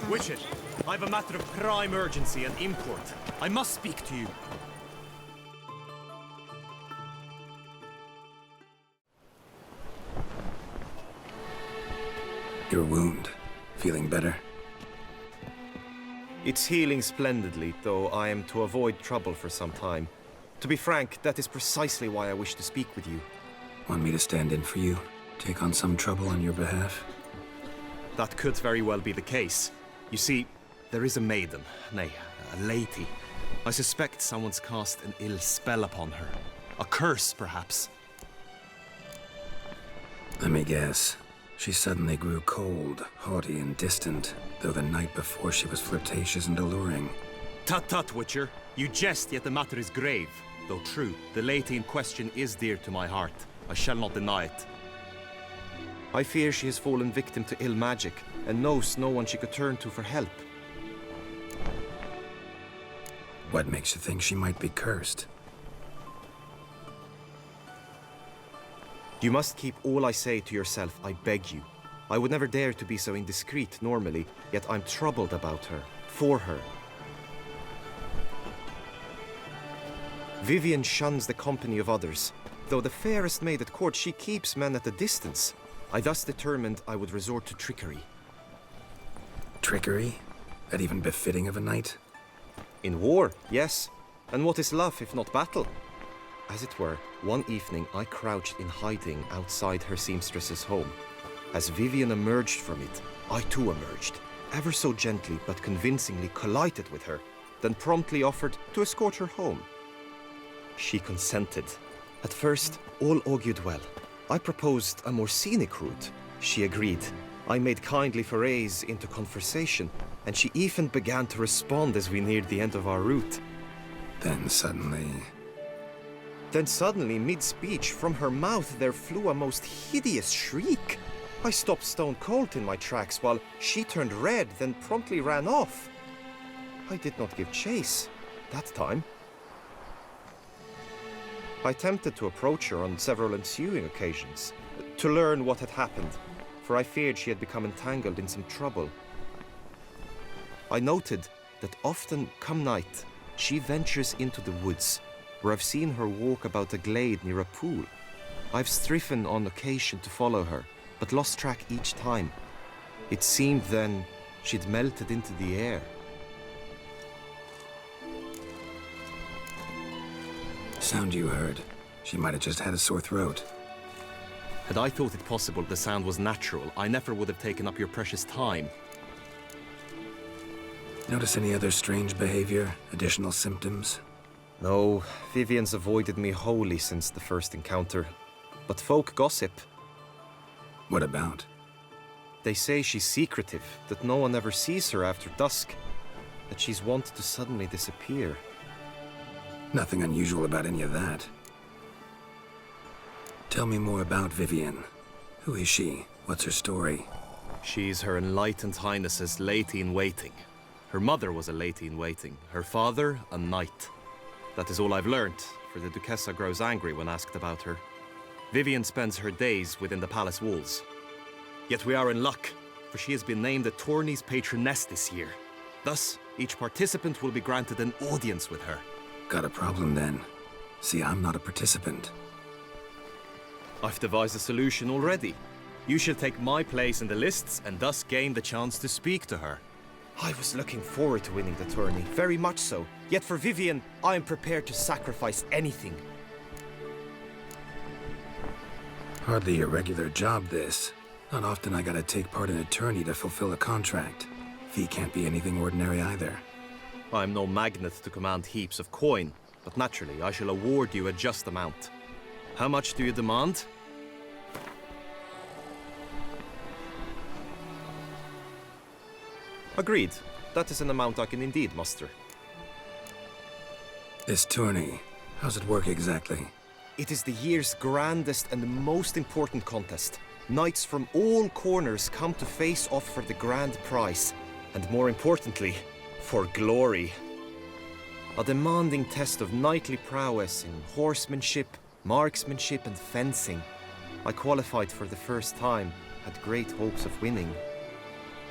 Witcher, I have a matter of prime urgency and import. I must speak to you. Your wound. Feeling better? It's healing splendidly, though I am to avoid trouble for some time. To be frank, that is precisely why I wish to speak with you. Want me to stand in for you? Take on some trouble on your behalf? That could very well be the case. You see, there is a maiden, nay, a lady. I suspect someone's cast an ill spell upon her. A curse, perhaps. Let me guess. She suddenly grew cold, haughty, and distant, though the night before she was flirtatious and alluring. Tut tut, Witcher. You jest, yet the matter is grave. Though true, the lady in question is dear to my heart. I shall not deny it. I fear she has fallen victim to ill magic, and knows no one she could turn to for help. What makes you think she might be cursed? You must keep all I say to yourself, I beg you. I would never dare to be so indiscreet normally, yet I'm troubled about her, for her. Vivien shuns the company of others. Though the fairest maid at court, she keeps men at a distance. I thus determined I would resort to trickery. Trickery? That even befitting of a knight? In war, yes. And what is love if not battle? As it were, one evening I crouched in hiding outside her seamstress's home. As Vivien emerged from it, I too emerged, ever so gently but convincingly collided with her, then promptly offered to escort her home. She consented. At first, all augured well. I proposed a more scenic route. She agreed. I made kindly forays into conversation, and she even began to respond as we neared the end of our route. Then suddenly, mid-speech, from her mouth there flew a most hideous shriek. I stopped stone cold in my tracks while she turned red, then promptly ran off. I did not give chase that time. I attempted to approach her on several ensuing occasions, to learn what had happened, for I feared she had become entangled in some trouble. I noted that often, come night, she ventures into the woods, where I've seen her walk about a glade near a pool. I've striven on occasion to follow her, but lost track each time. It seemed then she'd melted into the air. sound you heard. She might have just had a sore throat. Had I thought it possible the sound was natural, I never would have taken up your precious time. Notice any other strange behavior? Additional symptoms? No, Vivien's avoided me wholly since the first encounter. But folk gossip. What about? They say she's secretive, that no one ever sees her after dusk, that she's wont to suddenly disappear. Nothing unusual about any of that. Tell me more about Vivien. Who is she? What's her story? She's Her Enlightened Highness's lady-in-waiting. Her mother was a lady-in-waiting, her father a knight. That is all I've learnt, for the Duchessa grows angry when asked about her. Vivien spends her days within the palace walls. Yet we are in luck, for she has been named a tourney's patroness this year. Thus, each participant will be granted an audience with her. Got a problem then. See, I'm not a participant. I've devised a solution already. You shall take my place in the lists and thus gain the chance to speak to her. I was looking forward to winning the tourney, very much so. Yet for Vivien, I am prepared to sacrifice anything. Hardly a regular job, this. Not often I gotta take part in a tourney to fulfill a contract. Fee can't be anything ordinary either. I'm no magnet to command heaps of coin, but naturally I shall award you a just amount. How much do you demand? Agreed. That is an amount I can indeed muster. This tourney, how's it work exactly? It is the year's grandest and most important contest. Knights from all corners come to face off for the grand prize, and more importantly, for glory. A demanding test of knightly prowess in horsemanship, marksmanship and fencing. I qualified for the first time, had great hopes of winning.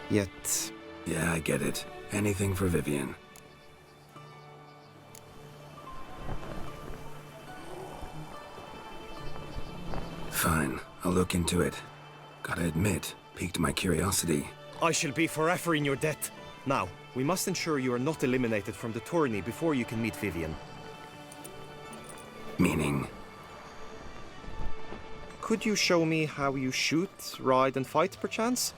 Yet, Yeah, I get it. Anything for Vivien. Fine, I'll look into it. Gotta admit, piqued my curiosity. I shall be forever in your debt. Now, we must ensure you are not eliminated from the tourney before you can meet Vivien. Meaning? Could you show me how you shoot, ride and fight, perchance?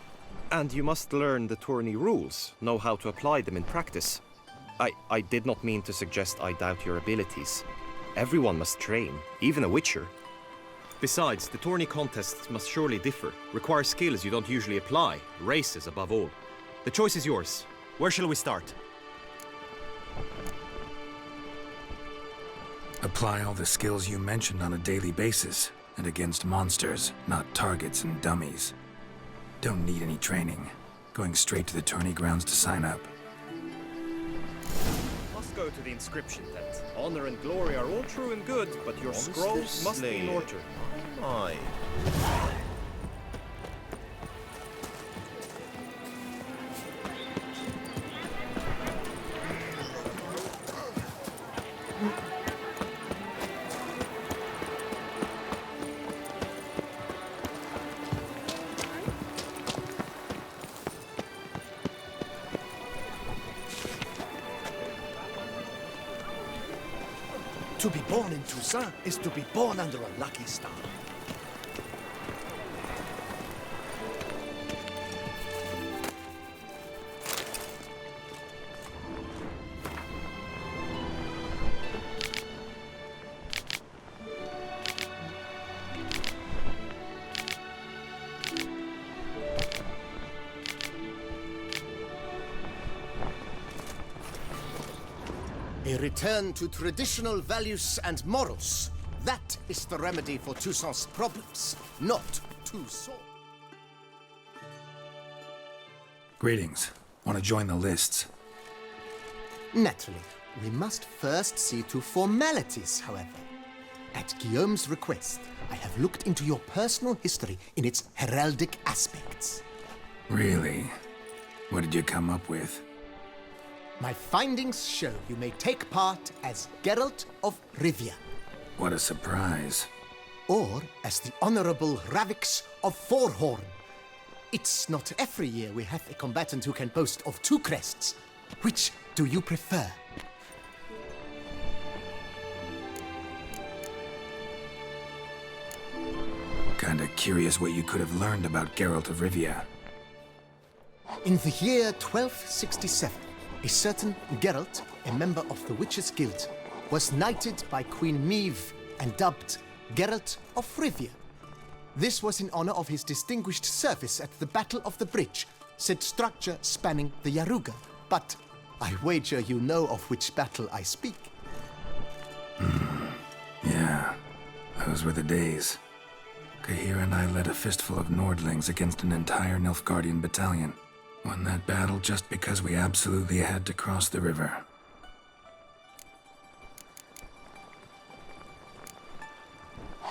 And you must learn the tourney rules, know how to apply them in practice. I did not mean to suggest I doubt your abilities. Everyone must train, even a witcher. Besides, the tourney contests must surely differ, require skills you don't usually apply, races above all. The choice is yours. Where shall we start? Apply all the skills you mentioned on a daily basis, and against monsters, not targets and dummies. Don't need any training. Going straight to the tourney grounds to sign up. Must go to the inscription tent. Honor and glory are all true and good, but your scrolls must be in order. Aye. To be born in Toussaint is to be born under a lucky star. A return to traditional values and morals. That is the remedy for Toussaint's problems, not Toussaint. Greetings. Want to join the lists? Naturally, we must first see to formalities, however. At Guillaume's request, I have looked into your personal history in its heraldic aspects. Really? What did you come up with? My findings show you may take part as Geralt of Rivia, What a surprise. or as the Honorable Ravix of Forhorn. It's not every year we have a combatant who can boast of 2 crests. Which do you prefer? Kinda curious what you could have learned about Geralt of Rivia. In the year 1267, a certain Geralt, a member of the Witches' Guild, was knighted by Queen Meve and dubbed Geralt of Rivia. This was in honor of his distinguished service at the Battle of the Bridge, said structure spanning the Yaruga. But I wager you know of which battle I speak. Yeah, those were the days. Kahir and I led a fistful of Nordlings against an entire Nilfgaardian battalion. Won that battle just because we absolutely had to cross the river.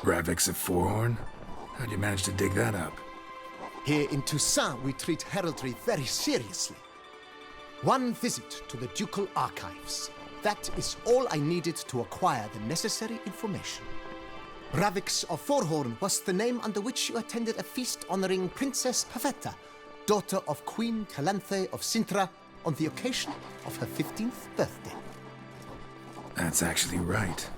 Ravix of Forhorn? How'd you manage to dig that up? Here in Toussaint, we treat heraldry very seriously. One visit to the ducal archives. That is all I needed to acquire the necessary information. Ravix of Forhorn was the name under which you attended a feast honoring Princess Pavetta, daughter of Queen Calanthe of Sintra, on the occasion of her 15th birthday. That's actually right.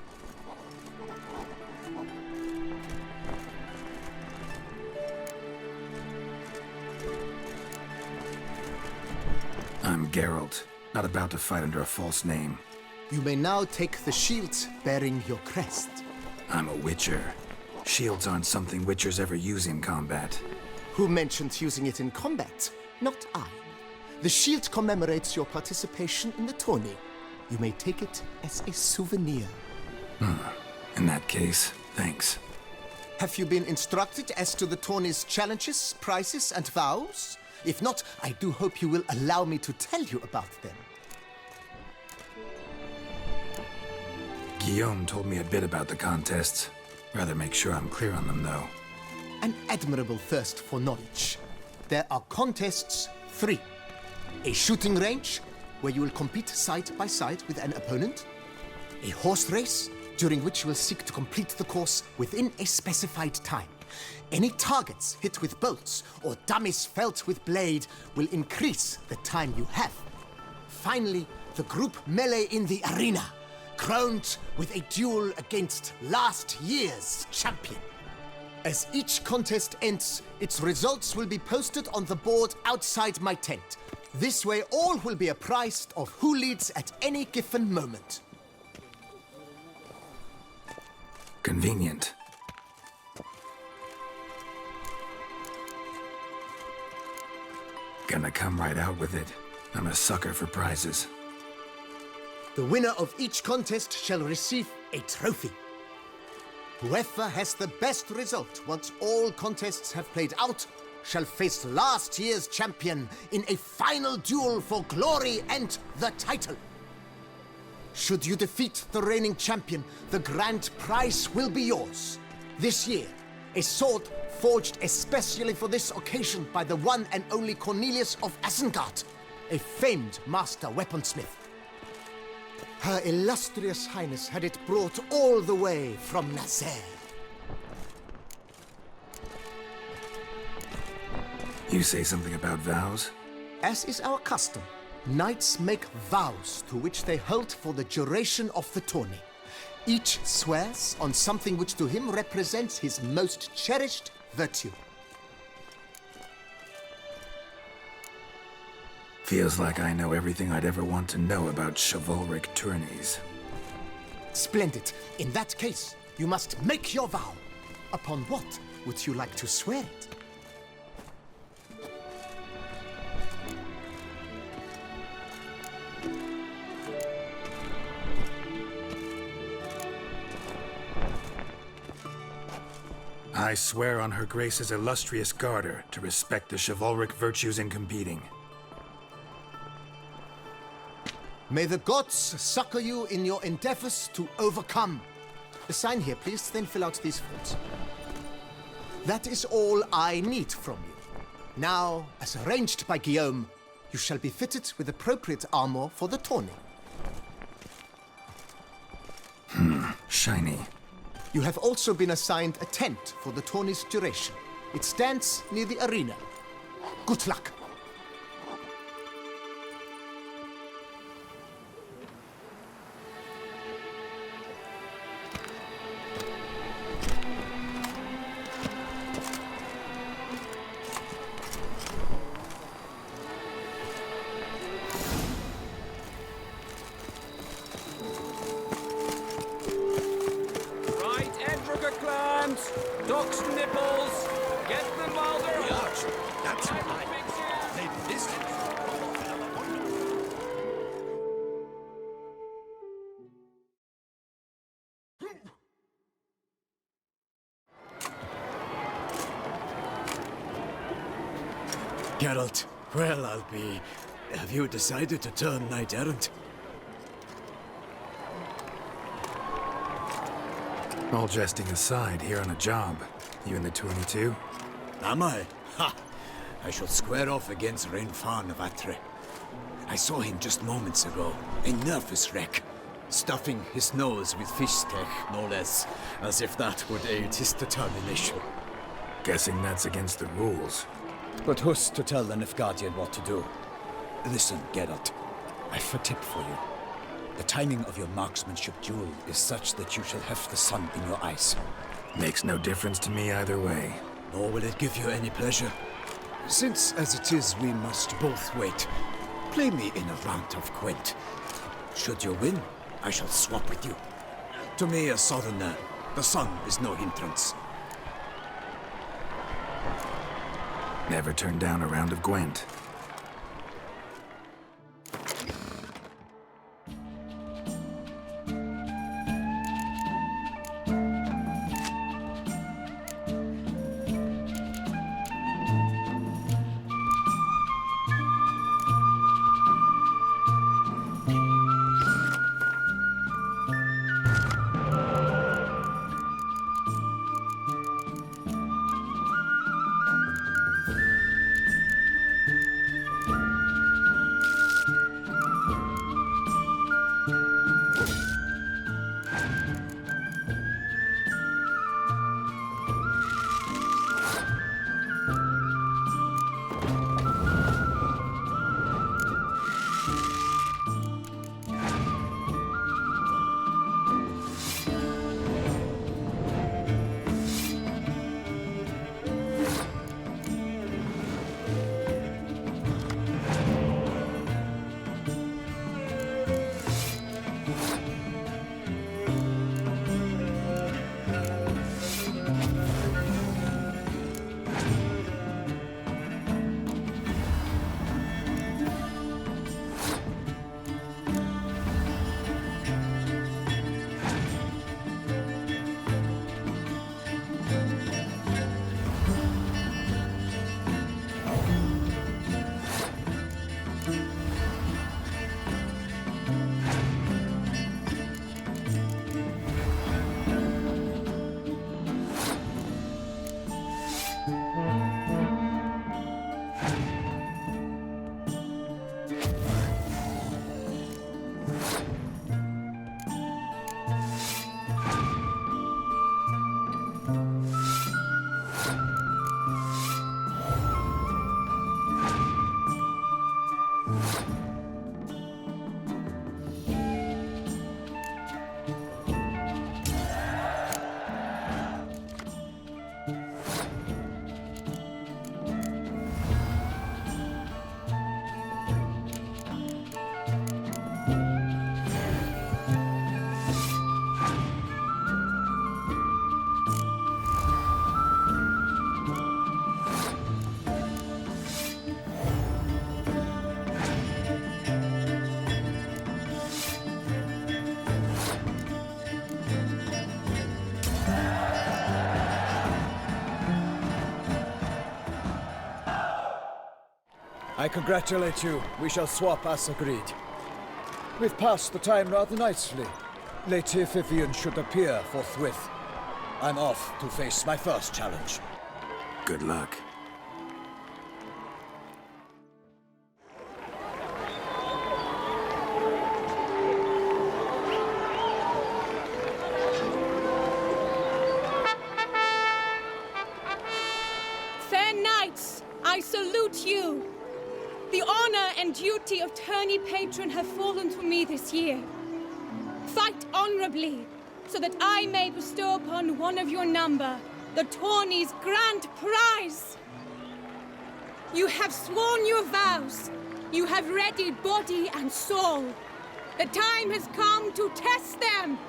I'm Geralt, not about to fight under a false name. You may now take the shield bearing your crest. I'm a witcher. Shields aren't something witchers ever use in combat. Who mentioned using it in combat? Not I. The shield commemorates your participation in the tourney. You may take it as a souvenir. In that case, thanks. Have you been instructed as to the tourney's challenges, prizes, and vows? If not, I do hope you will allow me to tell you about them. Guillaume told me a bit about the contests. Rather make sure I'm clear on them, though. An admirable thirst for knowledge. There are contests 3. A shooting range, where you will compete side by side with an opponent. A horse race, during which you will seek to complete the course within a specified time. Any targets hit with bolts or dummies felt with blade will increase the time you have. Finally, the group melee in the arena, crowned with a duel against last year's champion. As each contest ends, its results will be posted on the board outside my tent. This way, all will be apprised of who leads at any given moment. Convenient. Gonna come right out with it. I'm a sucker for prizes. The winner of each contest shall receive a trophy. Whoever has the best result once all contests have played out shall face last year's champion in a final duel for glory and the title. Should you defeat the reigning champion, the grand prize will be yours. This year, a sword forged especially for this occasion by the one and only Cornelius of Isengard, a famed master weaponsmith. Her illustrious highness had it brought all the way from Nazaire. You say something about vows? As is our custom, knights make vows to which they hold for the duration of the tourney. Each swears on something which to him represents his most cherished virtue. Feels like I know everything I'd ever want to know about chivalric tourneys. Splendid. In that case, you must make your vow. Upon what would you like to swear it? I swear on Her Grace's illustrious garter to respect the chivalric virtues in competing. May the gods succor you in your endeavors to overcome. Sign here, please, then fill out these forms. That is all I need from you. Now, as arranged by Guillaume, you shall be fitted with appropriate armor for the tourney. Shiny. You have also been assigned a tent for the tourney's duration. It stands near the arena. Good luck. Ducks nipples! Get them while they're hot! That's right. They've missed it. Geralt, well, I'll be... Have you decided to turn knight-errant? All jesting aside, here on a job. You in the 22? Am I? Ha! I shall square off against Rainfan of Atre. I saw him just moments ago, a nervous wreck, stuffing his nose with fish steak, no less, as if that would aid his determination. Guessing that's against the rules. But who's to tell the Nilfgaardian what to do? Listen, Geralt, I've a tip for you. The timing of your marksmanship duel is such that you shall have the sun in your eyes. Makes no difference to me either way. Nor will it give you any pleasure. Since, as it is, we must both wait, play me in a round of Gwent. Should you win, I shall swap with you. To me, a southerner, the sun is no hindrance. Never turned down a round of Gwent. I congratulate you. We shall swap as agreed. We've passed the time rather nicely. Lady Vivien should appear forthwith. I'm off to face my first challenge. Good luck. Fair knights, I salute you. The honor and duty of tourney patron have fallen to me this year. Fight honorably, so that I may bestow upon one of your number the tourney's grand prize. You have sworn your vows. You have readied body and soul. The time has come to test them.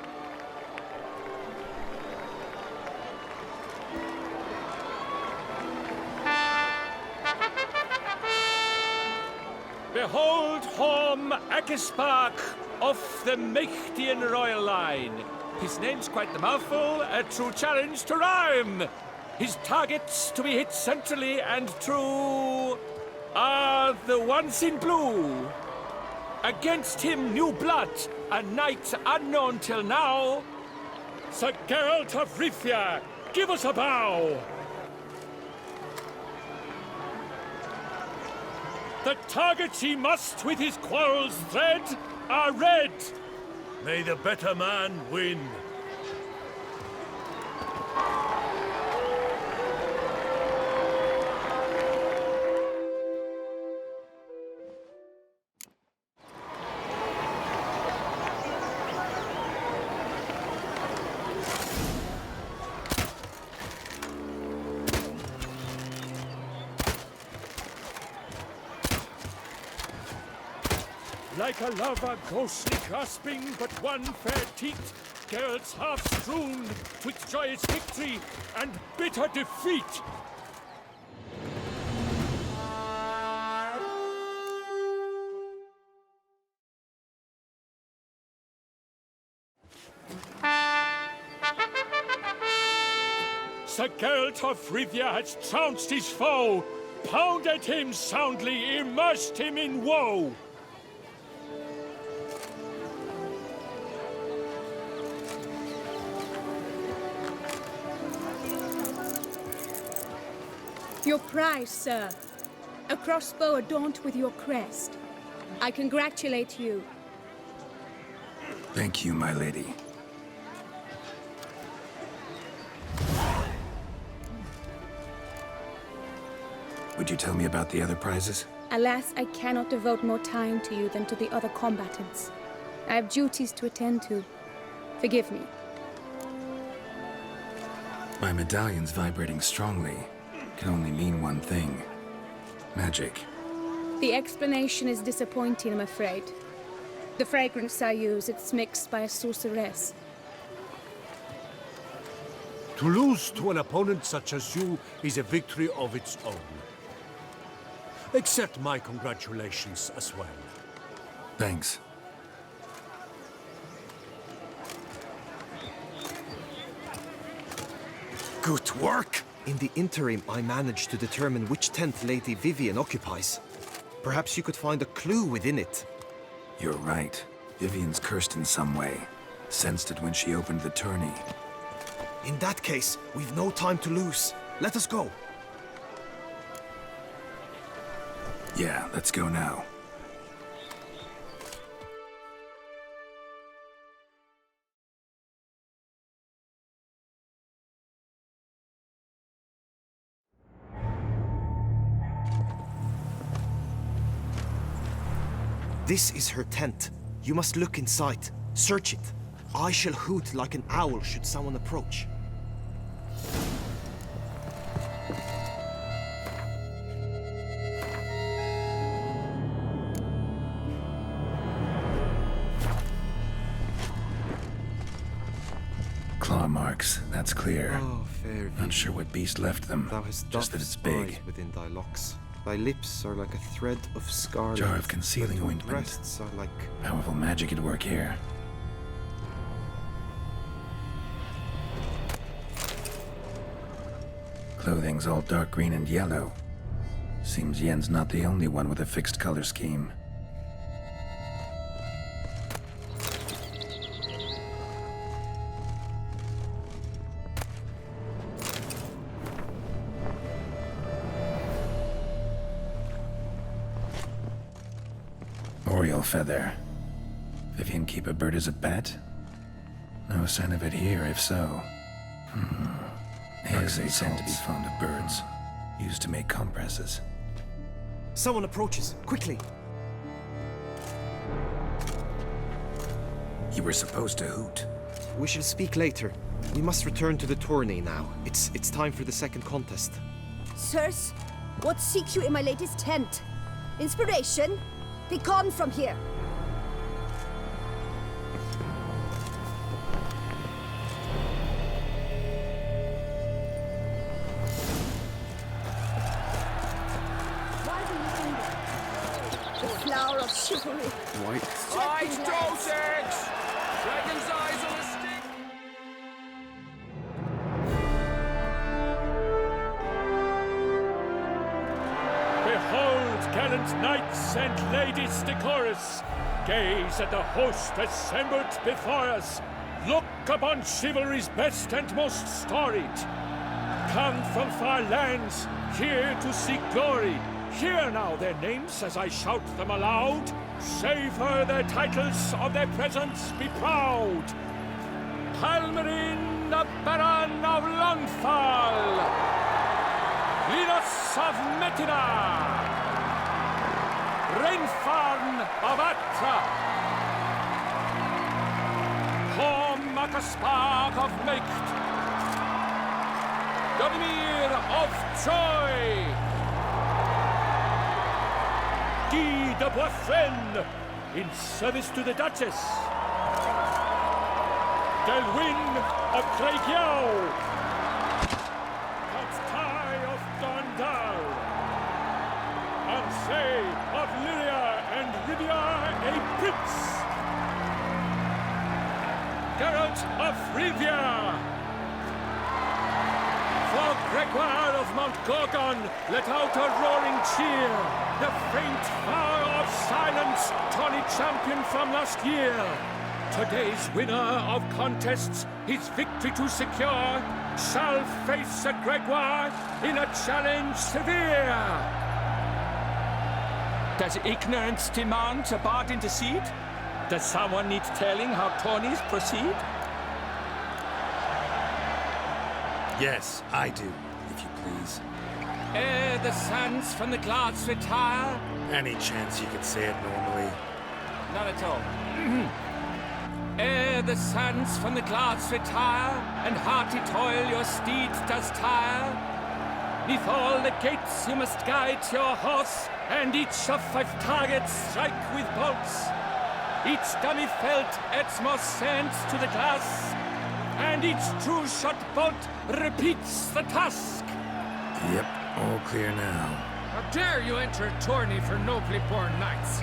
Behold Horm Akispark of the Mechtian royal line. His name's quite the mouthful, a true challenge to rhyme. His targets to be hit centrally and true are the ones in blue. Against him new blood, a knight unknown till now. Sir Geralt of Rivia, give us a bow. The targets he must with his quarrels thread are red. May the better man win. Like a lover ghostly grasping but one fair teat, Geralt's half strewn twixt joyous victory and bitter defeat. Sir Geralt of Rivia has trounced his foe, pounded him soundly, immersed him in woe. Your prize, sir. A crossbow adorned with your crest. I congratulate you. Thank you, my lady. Would you tell me about the other prizes? Alas, I cannot devote more time to you than to the other combatants. I have duties to attend to. Forgive me. My medallion's vibrating strongly. Can only mean one thing. Magic. The explanation is disappointing, I'm afraid. The fragrance I use, it's mixed by a sorceress. To lose to an opponent such as you is a victory of its own. Accept my congratulations as well. Thanks. Good work! In the interim, I managed to determine which tent Lady Vivien occupies. Perhaps you could find a clue within it. You're right. Vivien's cursed in some way. Sensed it when she opened the tourney. In that case, we've no time to lose. Let us go. Yeah, let's go now. This is her tent. You must look inside. Search it. I shall hoot like an owl should someone approach. Claw marks, that's clear. Oh, fair Not sure what beast left them. Thou hast just that it's big. within thy locks. Thy lips are like a thread of scarlet. Jar of concealing thy ointment. breasts are like... Powerful magic at work here. Clothing's all dark green and yellow. Seems Yen's not the only one with a fixed color scheme. Oriole feather. Vivien keep a bird as a pet? No sign of it here, if so. ASUS tend to be fond of birds. Used to make compresses. Someone approaches. Quickly! You were supposed to hoot. We shall speak later. We must return to the tourney now. It's time for the second contest. Sirs, what seek you in my latest tent? Inspiration? Be gone from here! Why do you think that? The flower of chivalry. Eyes, dogs! Dragon's eyes on a stick! Behold, gallant knights and ladies decorous, gaze at the host assembled before us. Look upon chivalry's best and most storied. Come from far lands, here to seek glory. Hear now their names as I shout them aloud. Savor their titles, of their presence be proud. Palmerin, the Baron of Longfall. Linus of Metina. Rainfarn of Atra. Hom Akaspark of Meikt. Donimir of Troy. Guy de Boisfren, in service to the Duchess. Delwyn of Craigiau. Count Tai of Gondal. Ansay of Lyria and Rivia a prince. Geralt of Rivia. For Gregoire of Mount Gorgon, let out a roaring cheer. The faint vow of silence, tourney champion from last year. Today's winner of contests, his victory to secure, shall face a Gregoire in a challenge severe. Does ignorance demand a bard intercede? Does someone need telling how tourneys proceed? Yes, I do, if you please. Ere the sands from the glads retire. Any chance you could say it normally? None at all. Ere the sands from the glads retire, and hearty toil your steed does tire, neath all the gates you must guide your horse, and each of 5 targets strike with bolts. Each dummy felt adds more sand to the glass, and each true shot bolt repeats the task. Yep, all clear now. How dare you enter a tourney for nobly born knights?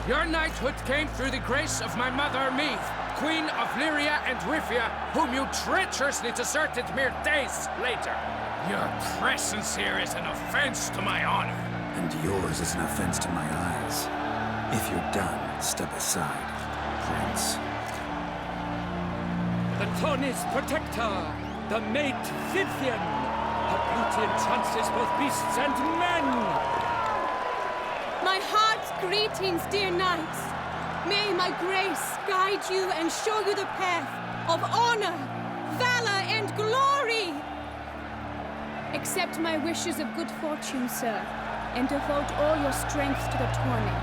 Your knighthood came through the grace of my mother Meath, Queen of Lyria and Rivia, whom you treacherously deserted mere days later. Your presence here is an offense to my honor. And yours is an offense to my eyes. If you're done, step aside, Prince. The tourney's protector, the maid Vivien. Her beauty entrances both beasts and men. My heart's greetings, dear knights. May my grace guide you and show you the path of honor, valor, and glory. Accept my wishes of good fortune, sir, and devote all your strength to the tourney,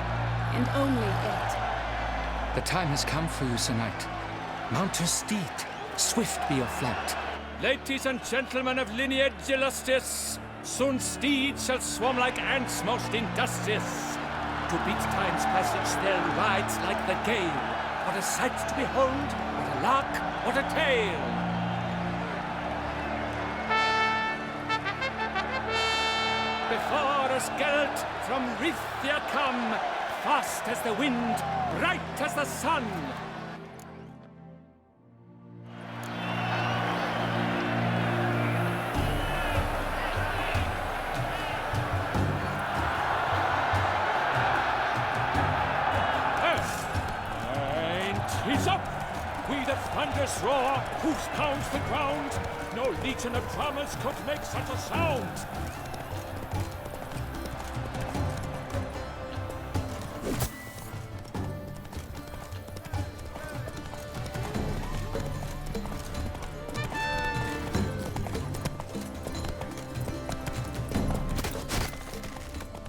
and only it. The time has come for you, Sir Knight. Mount your steed. Swift be your flight. Ladies and gentlemen of lineage illustrious, soon steeds shall swarm like ants most industrious. To beat time's passage they'll ride like the gale. What a sight to behold, what a lark, what a tale! Before us Geralt from Rivia come, fast as the wind, bright as the sun. thunderous roar, hoofs pounds the ground. No legion of drummers could make such a sound.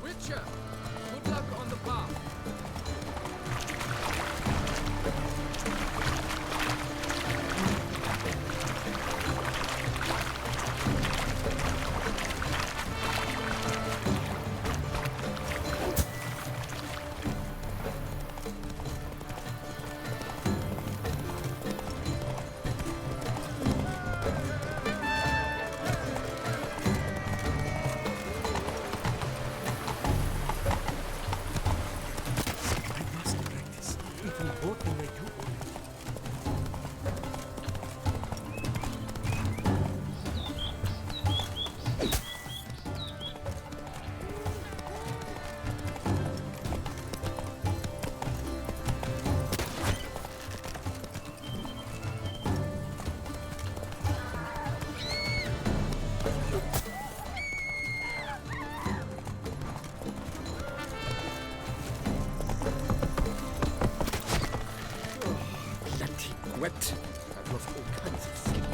Witcher, good luck on the path. Wet. I've lost all kinds of sleep.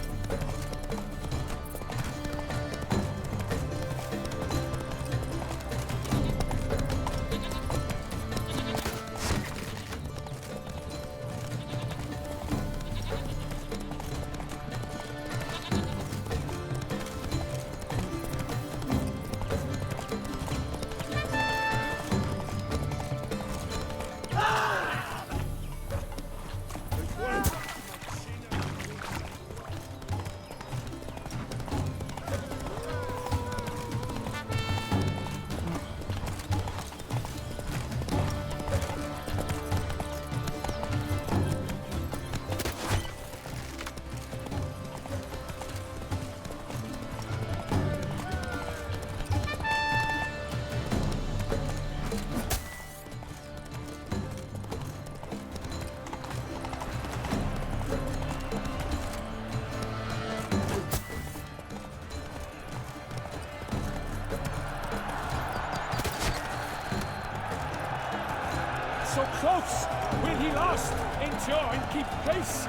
So close! Will he last, endure and keep pace?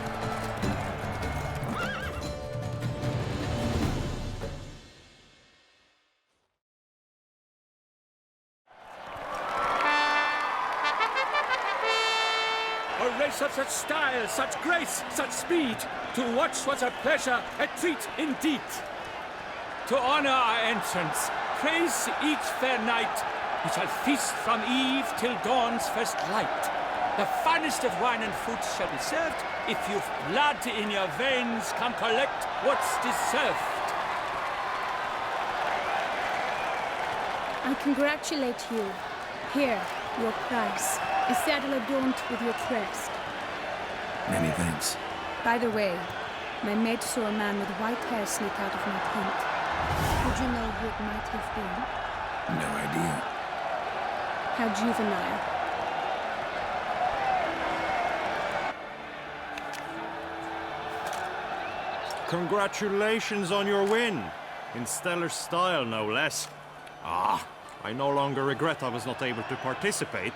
A race of such style, such grace, such speed. To watch was a pleasure, a treat indeed. To honor our entrance, praise each fair knight. We shall feast from eve till dawn's first light. The finest of wine and fruit shall be served. If you've blood in your veins, come collect what's deserved. I congratulate you. Here, your prize. A saddle adorned with your crest. Many thanks. By the way, my maid saw a man with white hair sneak out of my tent. Would you know who it might have been? No idea. How juvenile. Congratulations on your win. In stellar style, no less. Ah, I no longer regret I was not able to participate.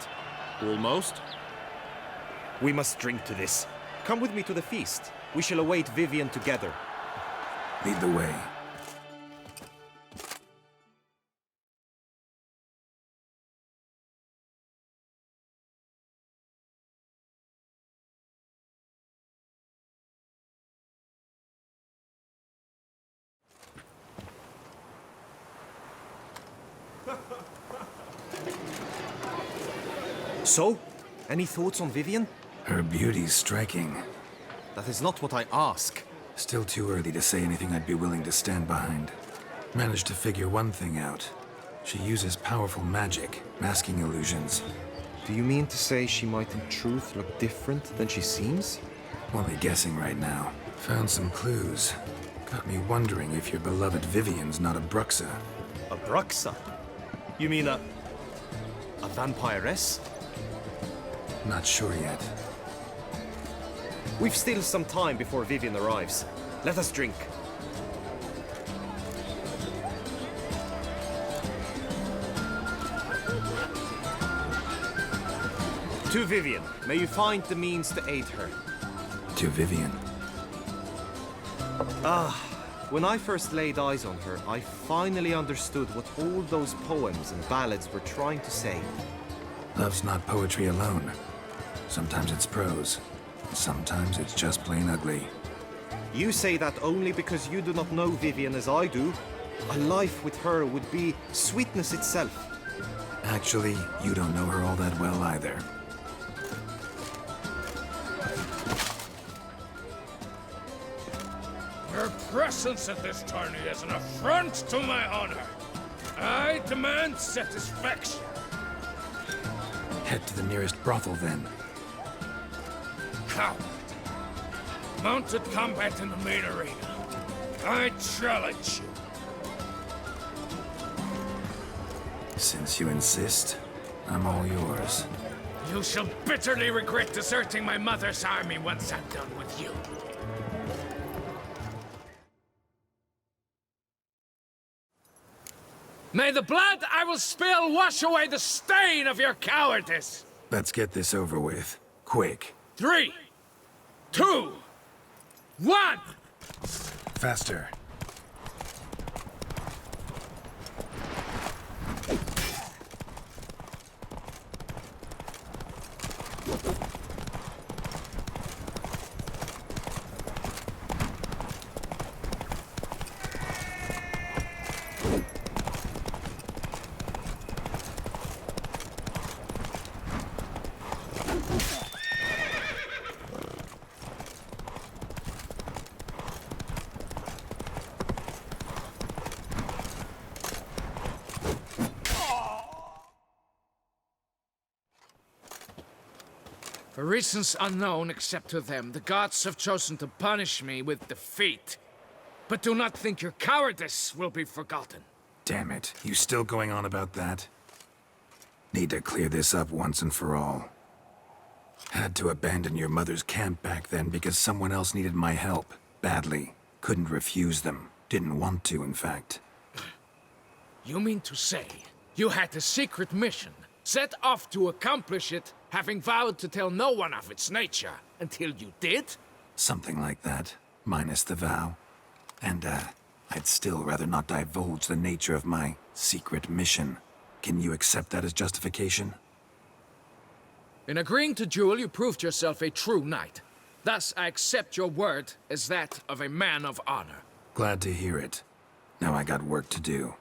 Almost. We must drink to this. Come with me to the feast. We shall await Vivien together. Lead the way. So, any thoughts on Vivien? Her beauty's striking. That is not what I ask. Still too early to say anything I'd be willing to stand behind. Managed to figure one thing out. She uses powerful magic, masking illusions. Do you mean to say she might in truth look different than she seems? Only guessing right now. Found some clues. Got me wondering if your beloved Vivien's not a Bruxa. A Bruxa? You mean a vampiress? Not sure yet. We've still some time before Vivien arrives. Let us drink. To Vivien, may you find the means to aid her. To Vivien. When I first laid eyes on her, I finally understood what all those poems and ballads were trying to say. Love's not poetry alone. Sometimes it's prose. Sometimes it's just plain ugly. You say that only because you do not know Vivien as I do. A life with her would be sweetness itself. Actually, you don't know her all that well either. Your presence at this tourney is an affront to my honor. I demand satisfaction. Head to the nearest brothel, then. Coward. Mounted combat in the main arena. I challenge you. Since you insist, I'm all yours. You shall bitterly regret deserting my mother's army once I'm done with you. May the blood I will spill wash away the stain of your cowardice! Let's get this over with. Quick. 3, 2, 1! Faster. For reasons unknown except to them, the gods have chosen to punish me with defeat. But do not think your cowardice will be forgotten. Damn it, you still going on about that? Need to clear this up once and for all. Had to abandon your mother's camp back then because someone else needed my help. Badly. Couldn't refuse them. Didn't want to, in fact. You mean to say you had a secret mission, set off to accomplish it, having vowed to tell no one of its nature, until you did? Something like that, minus the vow. And, I'd still rather not divulge the nature of my secret mission. Can you accept that as justification? In agreeing to duel, you proved yourself a true knight. Thus, I accept your word as that of a man of honor. Glad to hear it. Now I got work to do.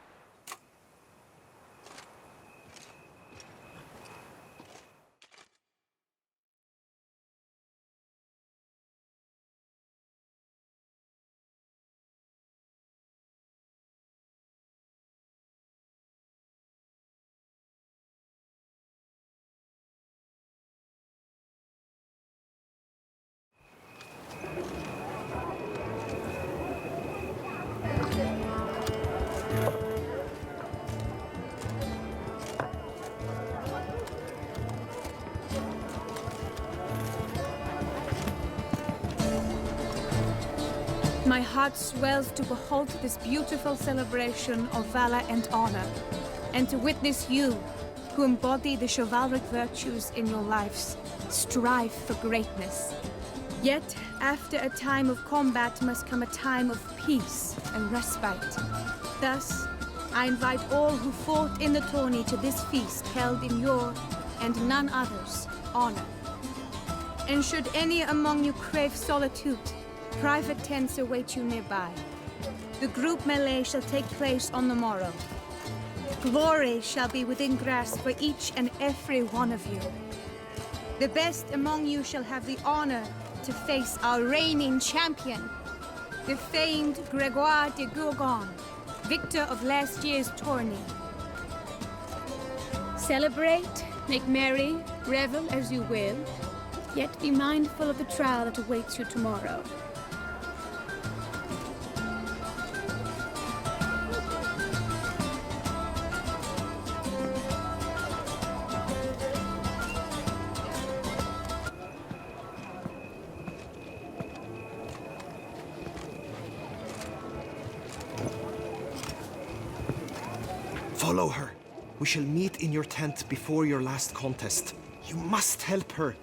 My heart swells to behold this beautiful celebration of valor and honor, and to witness you, who embody the chivalric virtues in your lives, strive for greatness. Yet, after a time of combat must come a time of peace and respite. Thus, I invite all who fought in the tourney to this feast held in your, and none other's, honor. And should any among you crave solitude, private tents await you nearby. The group melee shall take place on the morrow. Glory shall be within grasp for each and every one of you. The best among you shall have the honor to face our reigning champion, the famed Gregoire de Gourgon, victor of last year's tourney. Celebrate, make merry, revel as you will, yet be mindful of the trial that awaits you tomorrow. Follow her. We shall meet in your tent before your last contest. You must help her.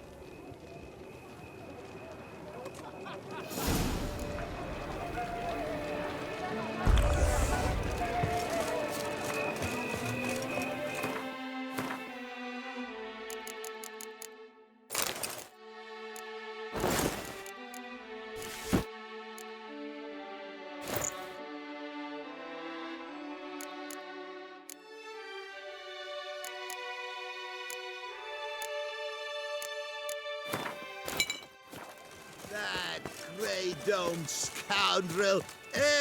That grey-domed scoundrel,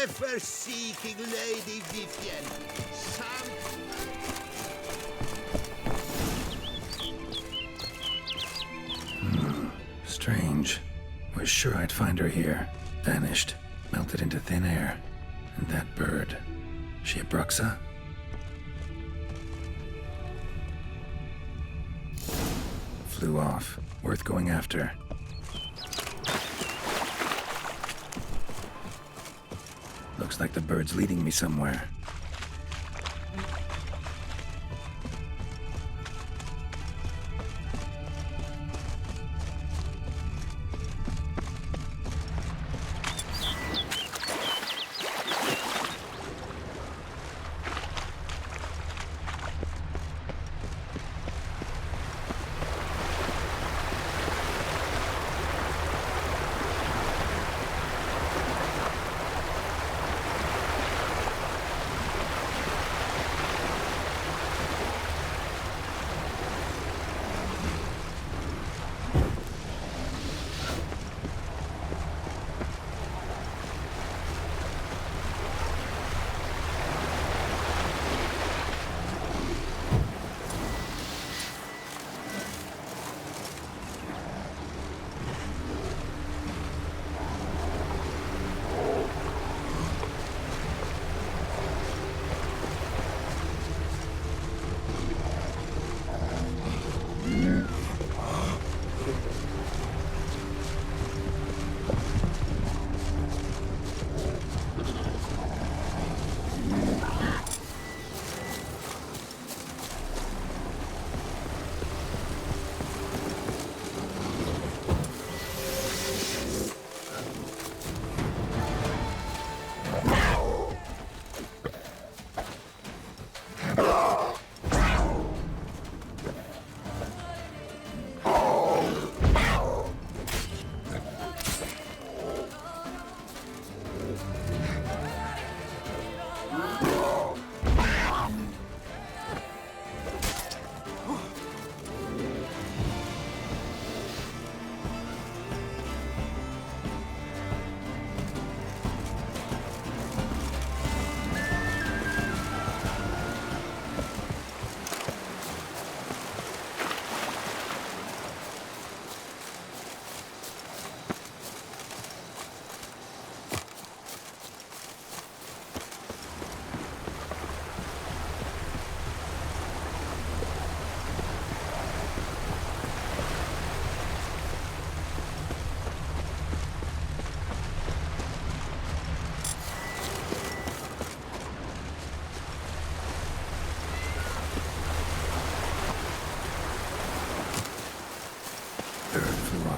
ever-seeking Lady Vivien. Strange. Was sure I'd find her here. Vanished. Melted into thin air. And that bird. She a Bruxa? Flew off. Worth going after. Looks like the bird's leading me somewhere.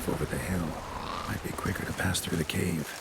Over the hill. Might be quicker to pass through the cave.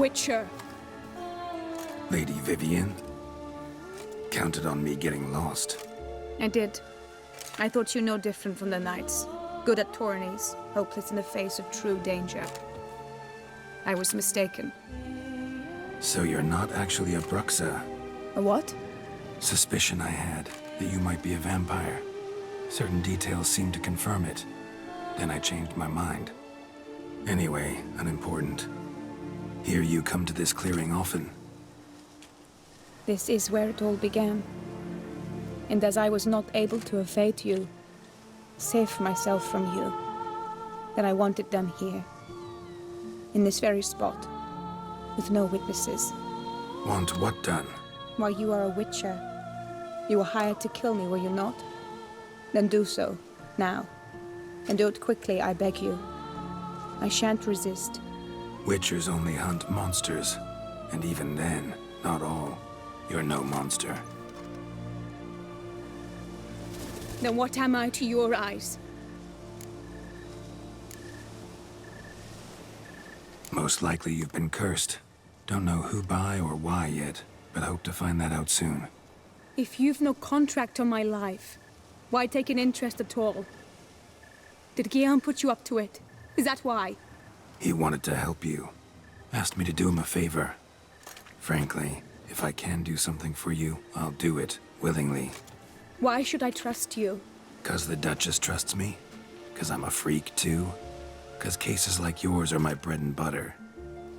Witcher. Lady Vivien? Counted on me getting lost. I did. I thought you no different from the knights. Good at tourneys, hopeless in the face of true danger. I was mistaken. So you're not actually a Bruxa? A what? Suspicion I had, that you might be a vampire. Certain details seemed to confirm it. Then I changed my mind. Anyway, unimportant. Here you come to this clearing often. This is where it all began. And as I was not able to evade you, save myself from you, then I want it done here. In this very spot. With no witnesses. Want what done? Why, you are a witcher. You were hired to kill me, were you not? Then do so, now. And do it quickly, I beg you. I shan't resist. Witchers only hunt monsters. And even then, not all. You're no monster. Then what am I to your eyes? Most likely you've been cursed. Don't know who by or why yet, but hope to find that out soon. If you've no contract on my life, why take an interest at all? Did Geralt put you up to it? Is that why? He wanted to help you. Asked me to do him a favor. Frankly, if I can do something for you, I'll do it, willingly. Why should I trust you? 'Cause the Duchess trusts me? 'Cause I'm a freak, too? 'Cause cases like yours are my bread and butter.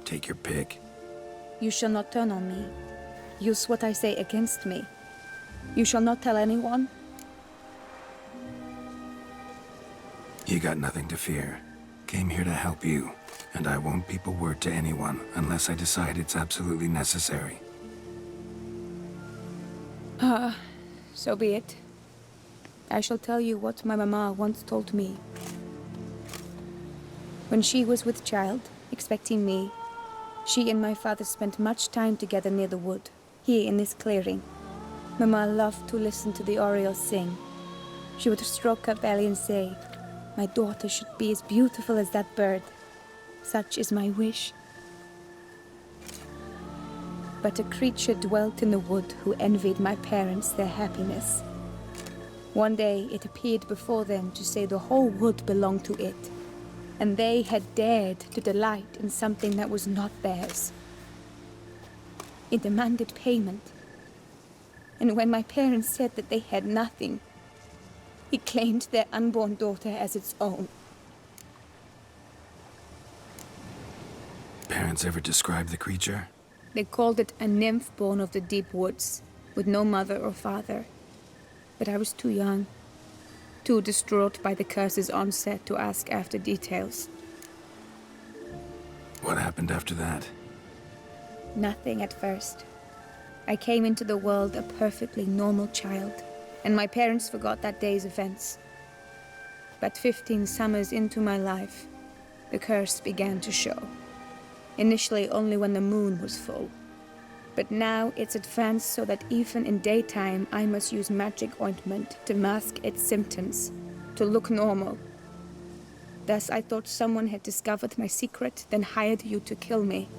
Take your pick. You shall not turn on me. Use what I say against me. You shall not tell anyone? You got nothing to fear. Came here to help you, and I won't peep a word to anyone unless I decide it's absolutely necessary. So be it. I shall tell you what my mama once told me. When she was with child, expecting me, she and my father spent much time together near the wood, here in this clearing. Mama loved to listen to the oriole sing. She would stroke her belly and say, "My daughter should be as beautiful as that bird. Such is my wish." But a creature dwelt in the wood who envied my parents their happiness. One day it appeared before them to say the whole wood belonged to it, and they had dared to delight in something that was not theirs. It demanded payment, and when my parents said that they had nothing, it claimed their unborn daughter as its own. Parents ever describe the creature? They called it a nymph born of the deep woods, with no mother or father. But I was too young, too distraught by the curse's onset to ask after details. What happened after that? Nothing at first. I came into the world a perfectly normal child, and my parents forgot that day's events. But 15 summers into my life, the curse began to show. Initially only when the moon was full. But now it's advanced so that even in daytime I must use magic ointment to mask its symptoms, to look normal. Thus I thought someone had discovered my secret, then hired you to kill me.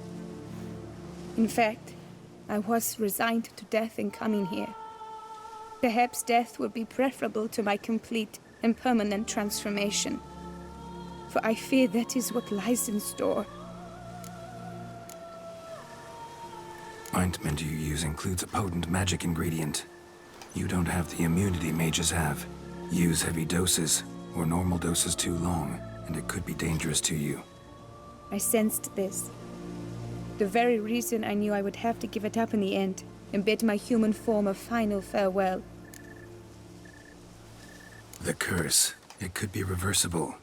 In fact, I was resigned to death in coming here. Perhaps death would be preferable to my complete and permanent transformation. For I fear that is what lies in store. Ointment you use includes a potent magic ingredient. You don't have the immunity mages have. Use heavy doses, or normal doses too long, and it could be dangerous to you. I sensed this. The very reason I knew I would have to give it up in the end, and bid my human form a final farewell. The curse. It could be reversible.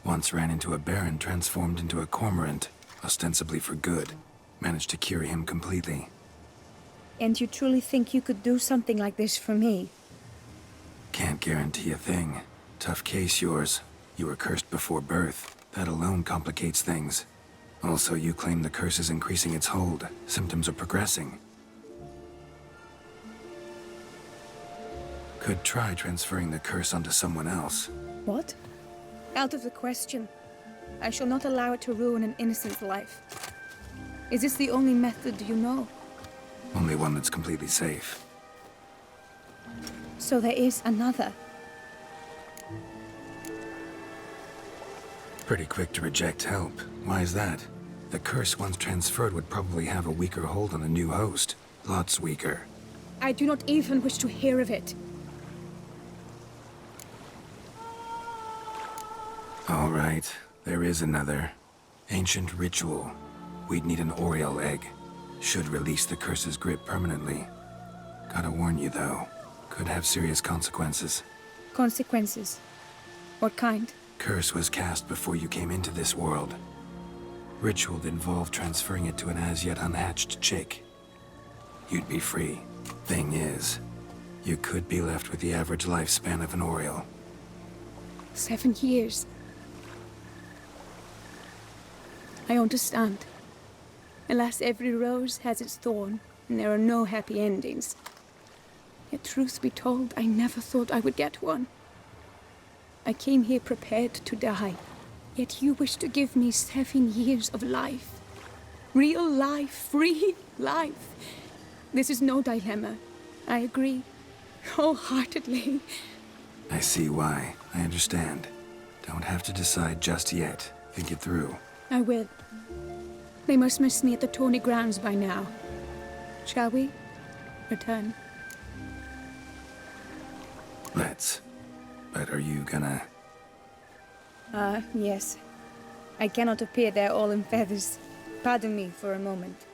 Once ran into a baron transformed into a cormorant, ostensibly for good. Managed to cure him completely. And you truly think you could do something like this for me? Can't guarantee a thing. Tough case, yours. You were cursed before birth. That alone complicates things. Also, you claim the curse is increasing its hold. Symptoms are progressing. Could try transferring the curse onto someone else. What? Out of the question. I shall not allow it to ruin an innocent's life. Is this the only method you know? Only one that's completely safe. So there is another. Pretty quick to reject help. Why is that? The curse once transferred would probably have a weaker hold on a new host. Lots weaker. I do not even wish to hear of it. All right, there is another. Ancient ritual. We'd need an oriole egg. Should release the curse's grip permanently. Gotta warn you though, could have serious consequences. Consequences? What kind? Curse was cast before you came into this world. Ritual involved transferring it to an as-yet unhatched chick. You'd be free. Thing is, you could be left with the average lifespan of an oriole. 7 years. I understand. Alas, every rose has its thorn, and there are no happy endings. Yet truth be told, I never thought I would get one. I came here prepared to die, yet you wish to give me 7 years of life. Real life, free life. This is no dilemma. I agree, wholeheartedly. I see why. I understand. Don't have to decide just yet. Think it through. I will. They must miss me at the tourney grounds by now. Shall we? Return. Let's. But are you gonna... Yes. I cannot appear there all in feathers. Pardon me for a moment.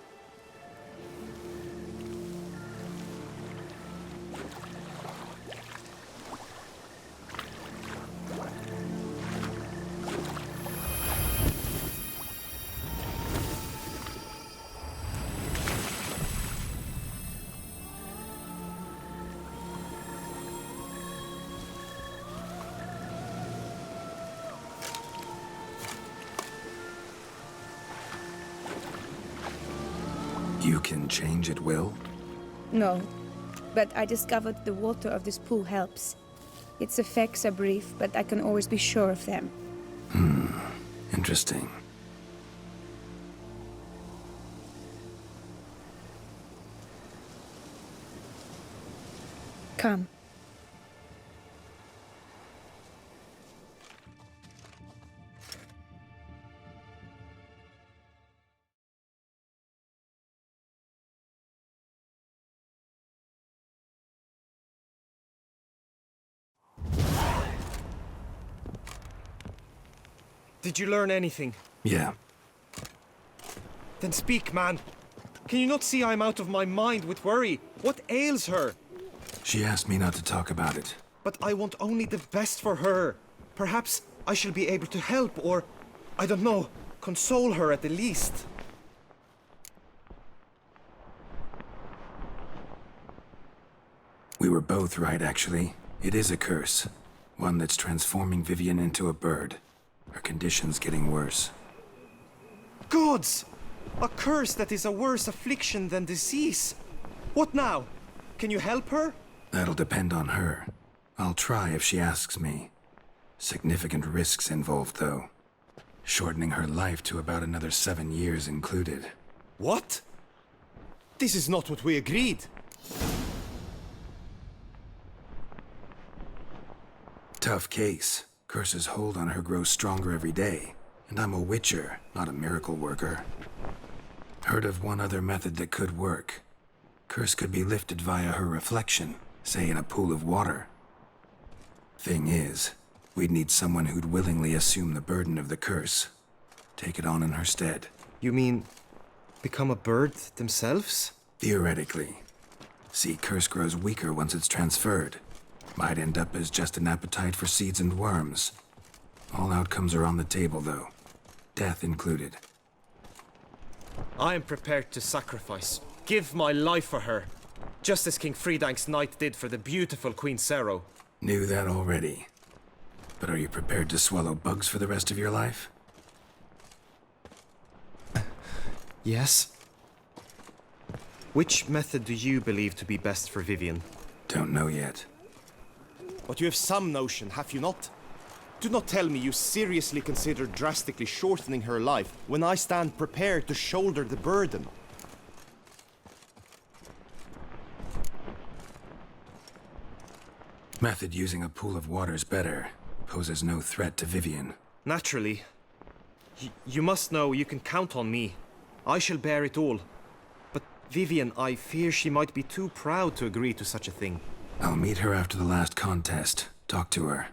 You can change at will? No, but I discovered the water of this pool helps. Its effects are brief, but I can always be sure of them. Interesting. Come. Did you learn anything? Yeah. Then speak, man. Can you not see I'm out of my mind with worry? What ails her? She asked me not to talk about it. But I want only the best for her. Perhaps I shall be able to help, or, I don't know, console her at the least. We were both right, actually. It is a curse. One that's transforming Vivien into a bird. Her condition's getting worse. Gods! A curse that is a worse affliction than disease. What now? Can you help her? That'll depend on her. I'll try if she asks me. Significant risks involved, though. Shortening her life to about another 7 years included. What? This is not what we agreed. Tough case. Curse's hold on her grows stronger every day. And I'm a witcher, not a miracle worker. Heard of one other method that could work. Curse could be lifted via her reflection, say in a pool of water. Thing is, we'd need someone who'd willingly assume the burden of the curse. Take it on in her stead. You mean, become a bird themselves? Theoretically. See, curse grows weaker once it's transferred. Might end up as just an appetite for seeds and worms. All outcomes are on the table, though. Death included. I am prepared to sacrifice. Give my life for her. Just as King Fridank's knight did for the beautiful Queen Sero. Knew that already. But are you prepared to swallow bugs for the rest of your life? Yes. Which method do you believe to be best for Vivien? Don't know yet. But you have some notion, have you not? Do not tell me you seriously consider drastically shortening her life when I stand prepared to shoulder the burden. Method using a pool of water's better. Poses no threat to Vivien. Naturally. You must know you can count on me. I shall bear it all. But Vivien, I fear she might be too proud to agree to such a thing. I'll meet her after the last contest. Talk to her.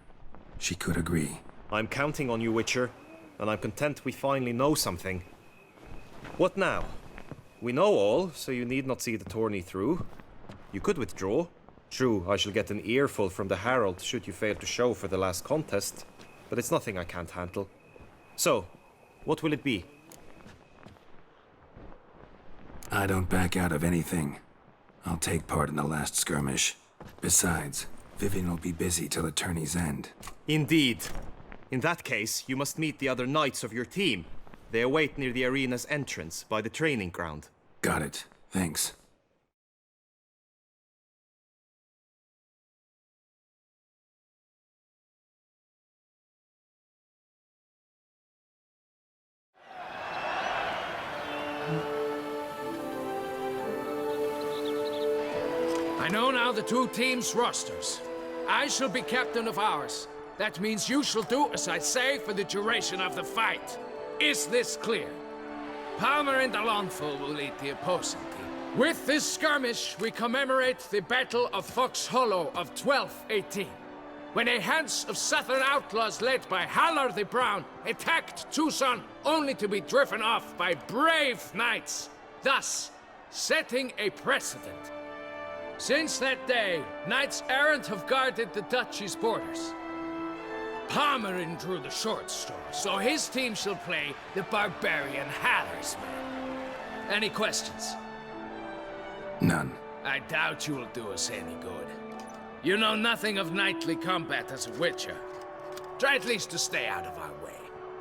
She could agree. I'm counting on you, Witcher, and I'm content we finally know something. What now? We know all, so you need not see the tourney through. You could withdraw. True, I shall get an earful from the Herald should you fail to show for the last contest, but it's nothing I can't handle. So, what will it be? I don't back out of anything. I'll take part in the last skirmish. Besides, Vivien will be busy till the tourney's end. Indeed. In that case, you must meet the other knights of your team. They await near the arena's entrance, by the training ground. Got it. Thanks. I know now the two teams' rosters. I shall be captain of ours. That means you shall do as I say for the duration of the fight. Is this clear? Palmer and Alonso will lead the opposing team. With this skirmish, we commemorate the Battle of Fox Hollow of 1218, when a Hans of Southern outlaws led by Halar the Brown attacked Tucson only to be driven off by brave knights, thus setting a precedent. Since that day, knights errant have guarded the duchy's borders. Palmerin drew the short straw, so his team shall play the barbarian Halar's men. Any questions? None. I doubt you will do us any good. You know nothing of knightly combat as a witcher. Try at least to stay out of our way.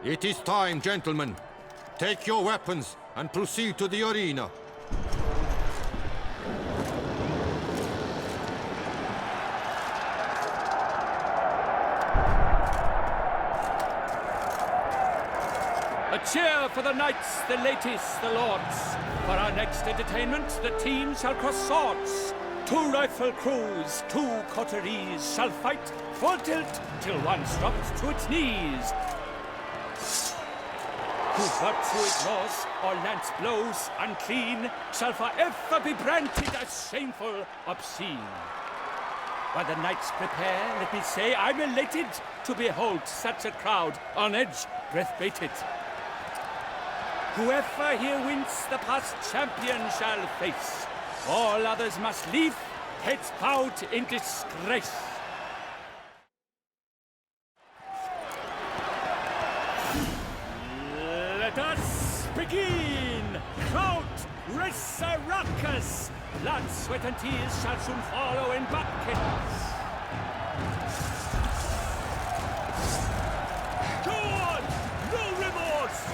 It is time, gentlemen. Take your weapons and proceed to the arena. A cheer for the knights, the ladies, the lords. For our next entertainment, the teams shall cross swords. 2 rifle crews, 2 coteries shall fight full tilt till one's dropped to its knees. Who virtue ignores or lance blows unclean shall forever be branded as shameful, obscene. While the knights prepare, let me say I'm elated to behold such a crowd on edge, breath-baited. Whoever here wins the past champion shall face. All others must leave, heads bowed in disgrace. Let us begin! Crowd, race a ruckus! Blood, sweat and tears shall soon follow in buckets. Good! No remorse!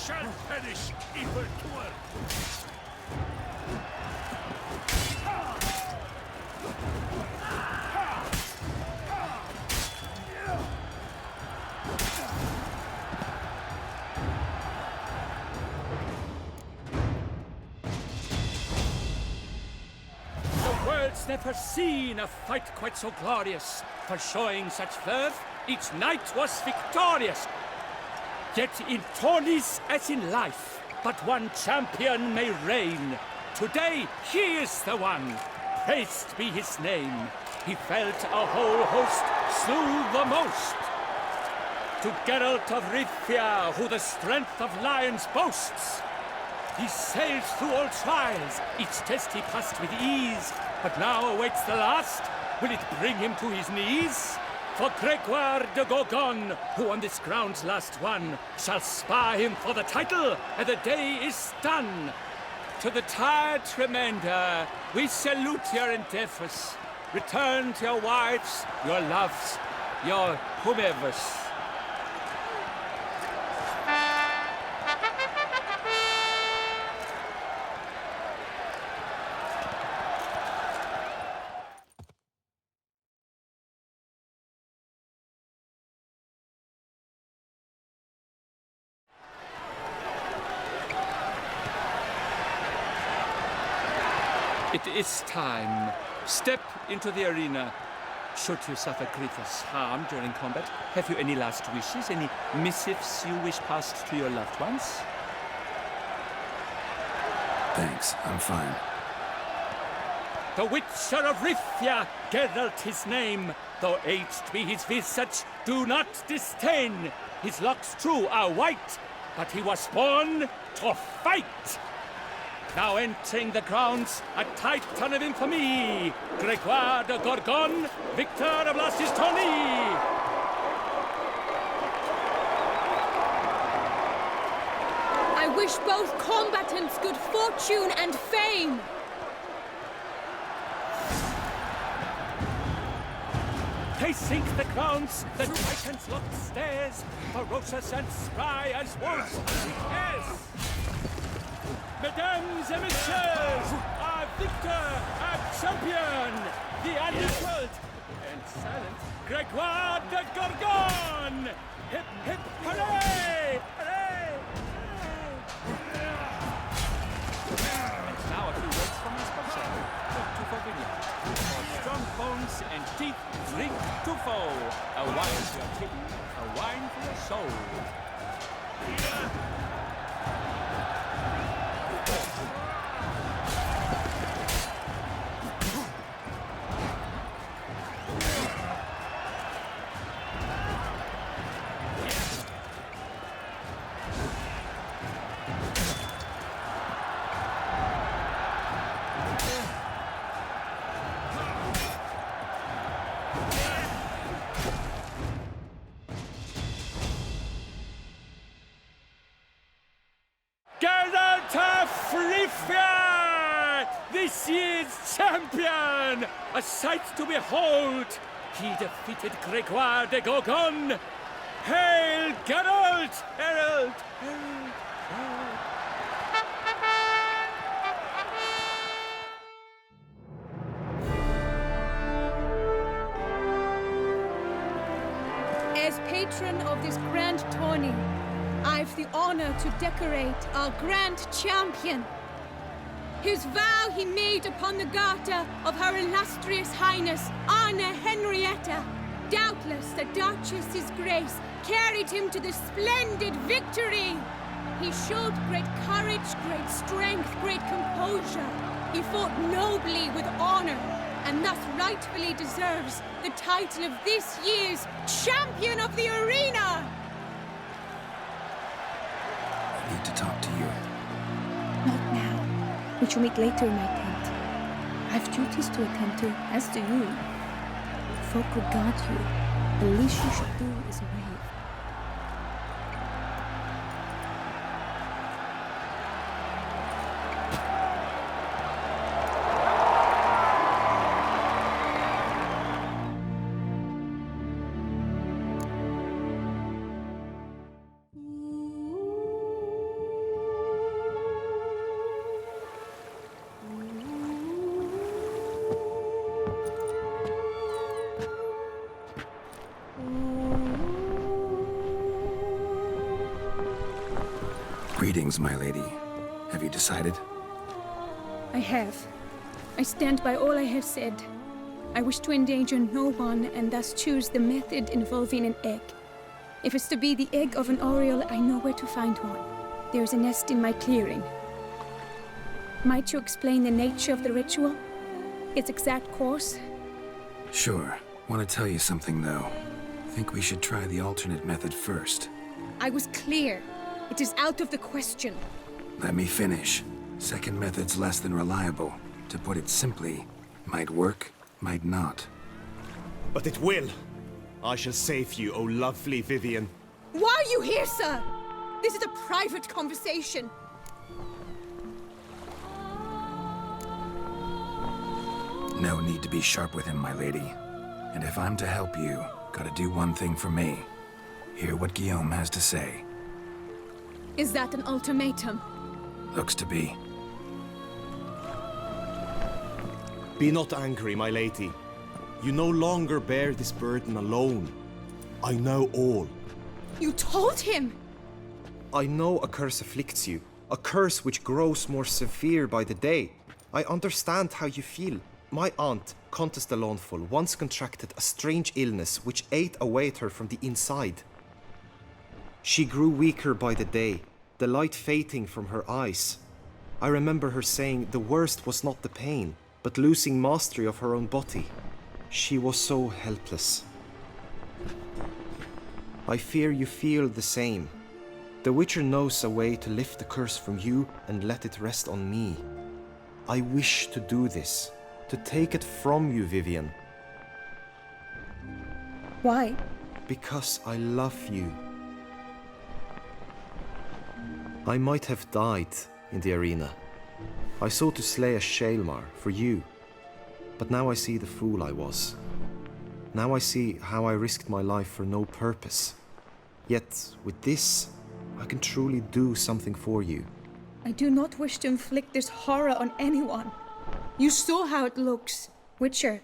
Shall perish, evildoer! The world's never seen a fight quite so glorious. For showing such verve, each knight was victorious. Yet in tourneys as in life, but one champion may reign. Today, he is the one. Praised be his name. He felt a whole host, slew the most. To Geralt of Rivia, who the strength of lions boasts, He sails through all trials. Each test he passed with ease. But now awaits the last. Will it bring him to his knees? For Gregoire de Gorgon, who on this ground's last won, shall spar him for the title, and the day is done. To the tired Tremender, we salute your endeavors. Return to your wives, your loves, your whomevers. It is time. Step into the arena. Should you suffer grievous harm during combat, have you any last wishes, any missives you wish passed to your loved ones? Thanks, I'm fine. The Witcher of Rifia, Geralt his name. Though aged be his visage, do not disdain. His locks true are white, but he was born to fight. Now entering the grounds, a titan of infamy, Gregoire de Gorgon, victor of last his tourney. I wish both combatants good fortune and fame. They sink the grounds, the titans locked stairs, ferocious and spry as wolves. Yes! Mesdames et messieurs, our victor, our champion, the unequaled and silent Gregoire de Gorgon! Hip, hip, hooray! Hooray! And now a few words from my sponsor, to Vivien. For strong bones and teeth, drink to foe. A wine for your kidney, a wine for your soul. Geralt of Rifia, this year's champion! A sight to behold! He defeated Gregoire de Gorgon! Hail, Geralt! Herald! Herald! Herald! As patron of this grand tourney, I've the honor to decorate our grand champion. His vow he made upon the garter of Her Illustrious Highness Anna Henrietta. Doubtless the Duchess's grace carried him to the splendid victory. He showed great courage, great strength, great composure. He fought nobly with honor, and thus rightfully deserves the title of this year's Champion of the Arena! I need to talk to you. Not now. We shall meet later in my tent. I have duties to attend to, as do you. Folk will guard you. The least you should do is wave. Greetings, my lady. Have you decided? I have. I stand by all I have said. I wish to endanger no one and thus choose the method involving an egg. If it's to be the egg of an oriole, I know where to find one. There is a nest in my clearing. Might you explain the nature of the ritual? Its exact course? Sure. Want to tell you something, though. Think we should try the alternate method first. I was clear. It is out of the question. Let me finish. Second method's less than reliable. To put it simply, might work, might not. But it will. I shall save you, O lovely Vivien. Why are you here, sir? This is a private conversation. No need to be sharp with him, my lady. And if I'm to help you, gotta do one thing for me. Hear what Guillaume has to say. Is that an ultimatum? Looks to be. Be not angry, my lady. You no longer bear this burden alone. I know all. You told him! I know a curse afflicts you. A curse which grows more severe by the day. I understand how you feel. My aunt, Countess de Lawnful, once contracted a strange illness which ate away at her from the inside. She grew weaker by the day, the light fading from her eyes. I remember her saying the worst was not the pain, but losing mastery of her own body. She was so helpless. I fear you feel the same. The Witcher knows a way to lift the curse from you and let it rest on me. I wish to do this, to take it from you, Vivien. Why? Because I love you. I might have died in the arena. I sought to slay a Shaelmar for you. But now I see the fool I was. Now I see how I risked my life for no purpose. Yet, with this, I can truly do something for you. I do not wish to inflict this horror on anyone. You saw how it looks. Witcher,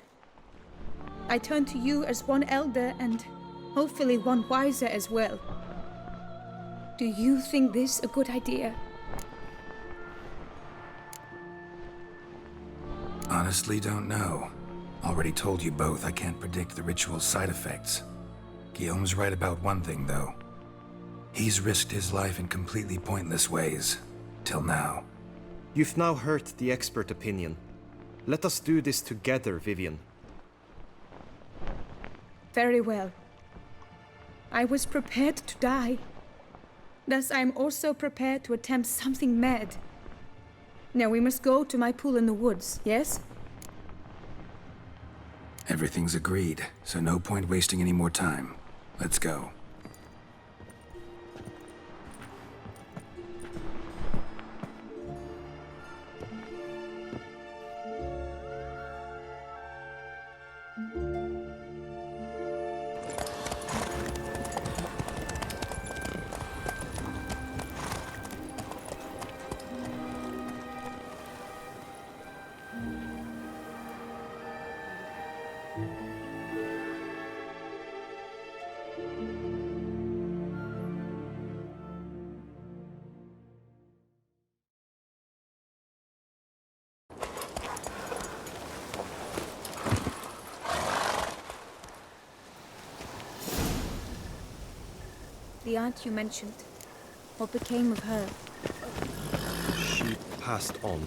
I turn to you as one elder and hopefully one wiser as well. Do you think this a good idea? Honestly, don't know. Already told you both I can't predict the ritual's side effects. Guillaume's right about one thing, though. He's risked his life in completely pointless ways. Till now. You've now heard the expert opinion. Let us do this together, Vivien. Very well. I was prepared to die. Thus I am also prepared to attempt something mad. Now we must go to my pool in the woods, yes? Everything's agreed, so no point wasting any more time. Let's go. The aunt you mentioned. What became of her? She passed on.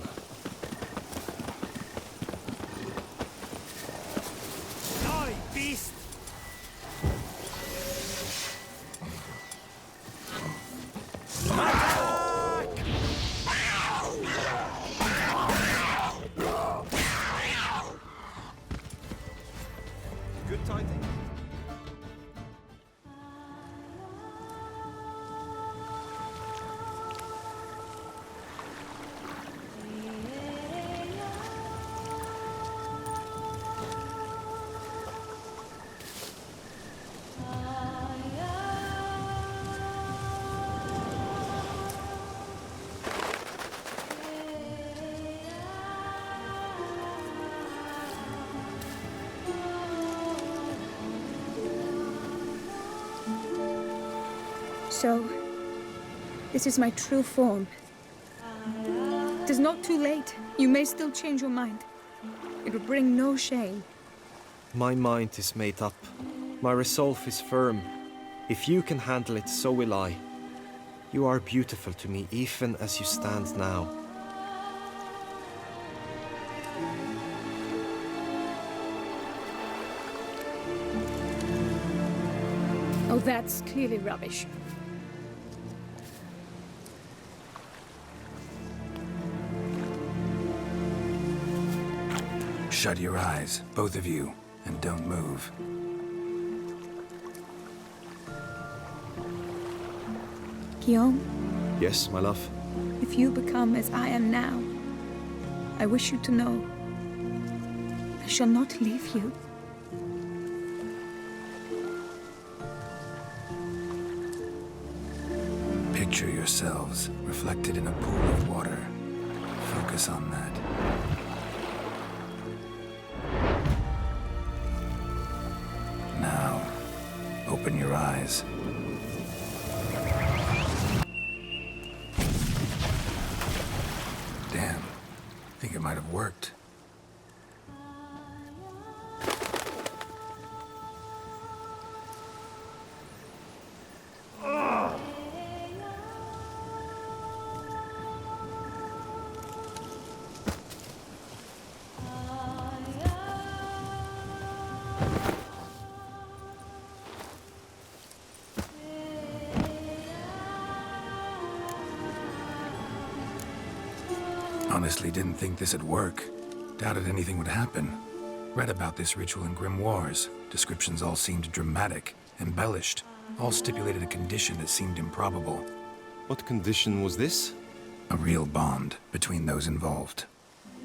Die, beast! Good tidings. So, this is my true form. It is not too late. You may still change your mind. It will bring no shame. My mind is made up. My resolve is firm. If you can handle it, so will I. You are beautiful to me, even as you stand now. Oh, that's clearly rubbish. Shut your eyes, both of you, and don't move. Guillaume, Yes, my love? if you become as I am now, I wish you to know I shall not leave you. Picture yourselves reflected in a pool of water. Focus on that. Now, open your eyes. Damn, I think it might have worked. Honestly, didn't think this'd work. Doubted anything would happen. Read about this ritual in grimoires. Descriptions all seemed dramatic, embellished. All stipulated a condition that seemed improbable. What condition was this? A real bond between those involved.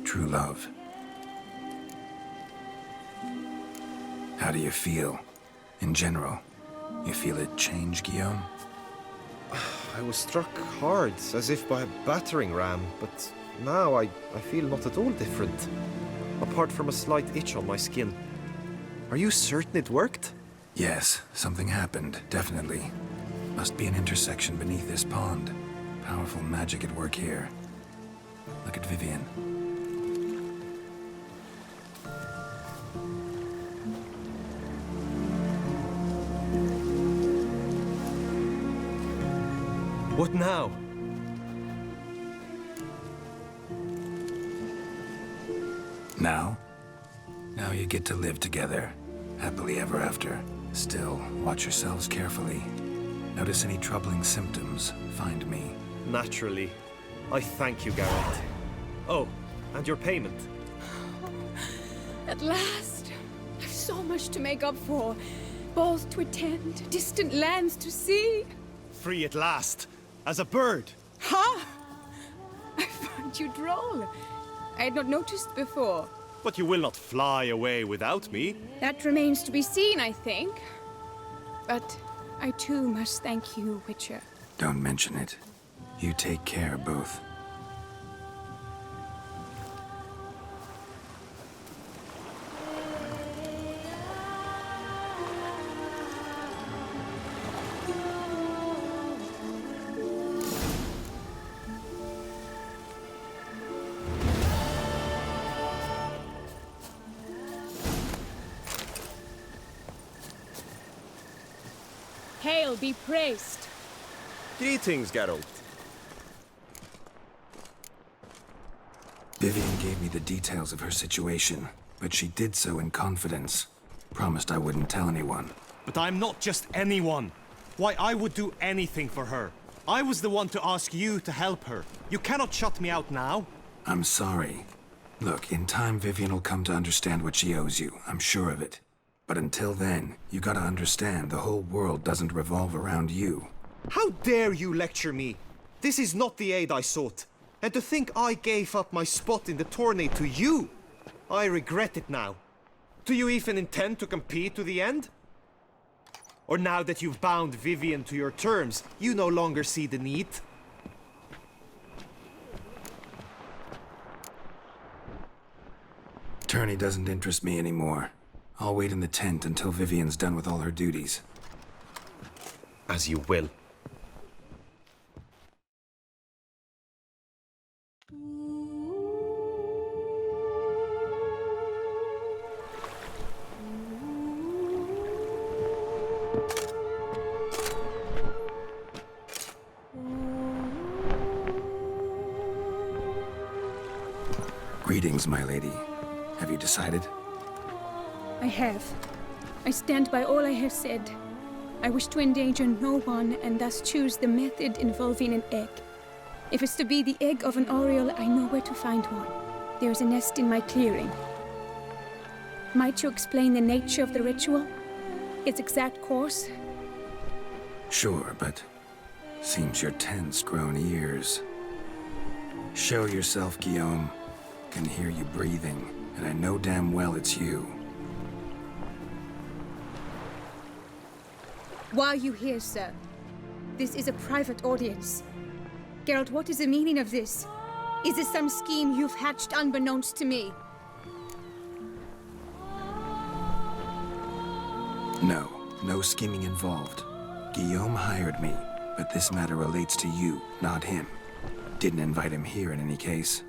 True love. How do you feel? In general, you feel it change, Guillaume? I was struck hard, as if by a battering ram, but now I feel not at all different. Apart from a slight itch on my skin. Are you certain it worked? Yes, something happened, definitely. Must be an intersection beneath this pond. Powerful magic at work here. Look at Vivien. What now? Now? Now you get to live together. Happily ever after. Still, watch yourselves carefully. Notice any troubling symptoms, find me. Naturally. I thank you, Geralt. Oh, and your payment. At last! I've so much to make up for. Balls to attend, distant lands to see. Free at last. As a bird. Ha! I find you droll. I had not noticed before. But you will not fly away without me. That remains to be seen, I think. But I too must thank you, Witcher. Don't mention it. You take care, both. Hail be praised. Greetings, Geralt. Vivien gave me the details of her situation, but she did so in confidence. Promised I wouldn't tell anyone. But I'm not just anyone. Why, I would do anything for her. I was the one to ask you to help her. You cannot shut me out now. I'm sorry. Look, in time Vivien will come to understand what she owes you. I'm sure of it. But until then, you gotta understand the whole world doesn't revolve around you. How dare you lecture me? This is not the aid I sought. And to think I gave up my spot in the tourney to you! I regret it now. Do you even intend to compete to the end? Or now that you've bound Vivien to your terms, you no longer see the need? Tourney doesn't interest me anymore. I'll wait in the tent until Vivien's done with all her duties. As you will. Greetings, my lady. Have you decided? I have. I stand by all I have said. I wish to endanger no one and thus choose the method involving an egg. If it's to be the egg of an oriole, I know where to find one. There is a nest in my clearing. Might you explain the nature of the ritual? Its exact course? Sure, but seems your tent's grown ears. Show yourself, Guillaume. Can hear you breathing, and I know damn well it's you. Why are you here, sir? This is a private audience. Geralt, what is the meaning of this? Is this some scheme you've hatched unbeknownst to me? No scheming involved. Guillaume hired me, but this matter relates to you, not him. Didn't invite him here in any case.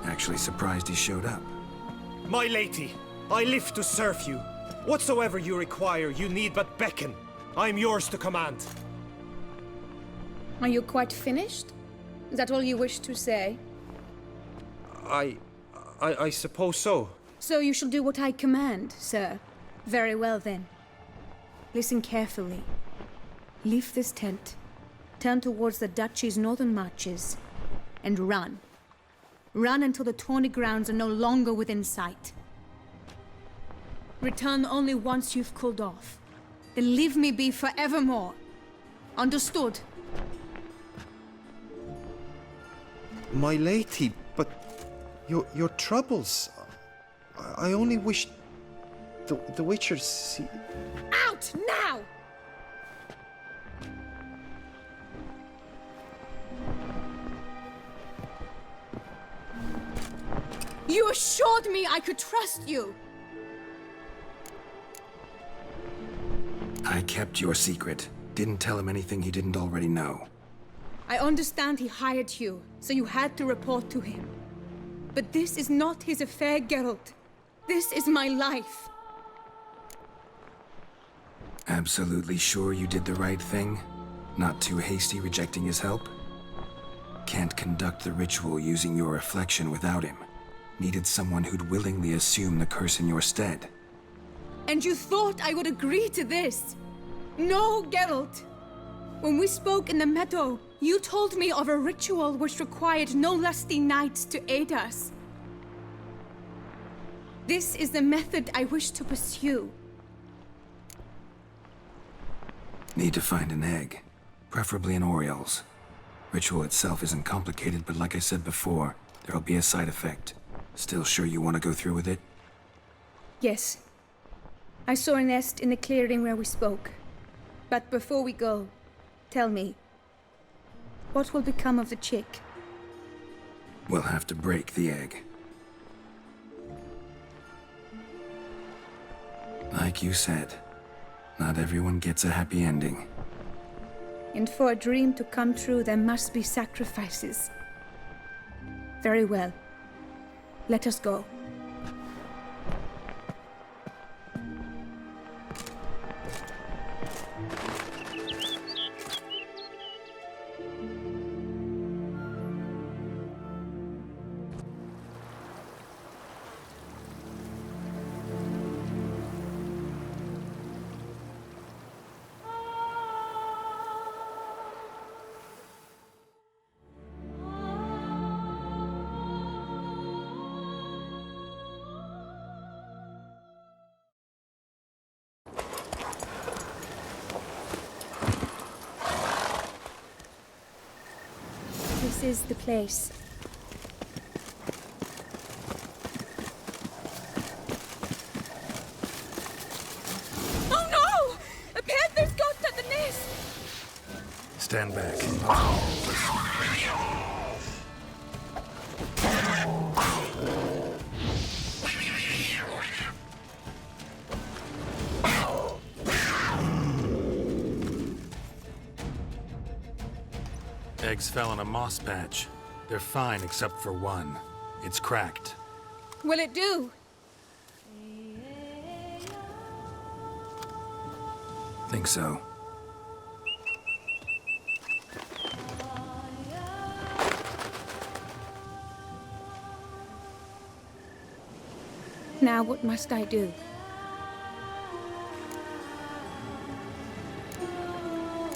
Actually surprised he showed up. My lady, I live to serve you. Whatsoever you require, you need but beckon. I am yours to command. Are you quite finished? Is that all you wish to say? I suppose so. So you shall do what I command, sir. Very well, then. Listen carefully. Leave this tent, turn towards the duchy's northern marches, and run. Run until the tawny grounds are no longer within sight. Return only once you've cooled off. Then leave me be forevermore. Understood? My lady, but your troubles. I only wish the Witcher see. Out now! You assured me I could trust you! I kept your secret. Didn't tell him anything he didn't already know. I understand he hired you, so you had to report to him. But this is not his affair, Geralt. This is my life. Absolutely sure you did the right thing? Not too hasty rejecting his help? Can't conduct the ritual using your reflection without him. Needed someone who'd willingly assume the curse in your stead. And you thought I would agree to this? No, Geralt. When we spoke in the meadow, you told me of a ritual which required no lusty knights to aid us. This is the method I wish to pursue. Need to find an egg, preferably an oriole's. Ritual itself isn't complicated, but like I said before, there'll be a side effect. Still sure you want to go through with it? Yes. I saw a nest in the clearing where we spoke. But before we go, tell me, what will become of the chick? We'll have to break the egg. Like you said, not everyone gets a happy ending. And for a dream to come true, there must be sacrifices. Very well. Let us go. This is the place. Oh no! A panther's got at the nest! Stand back. Eggs fell in a moss patch. They're fine except for one. It's cracked. Will it do? Think so. Now what must I do?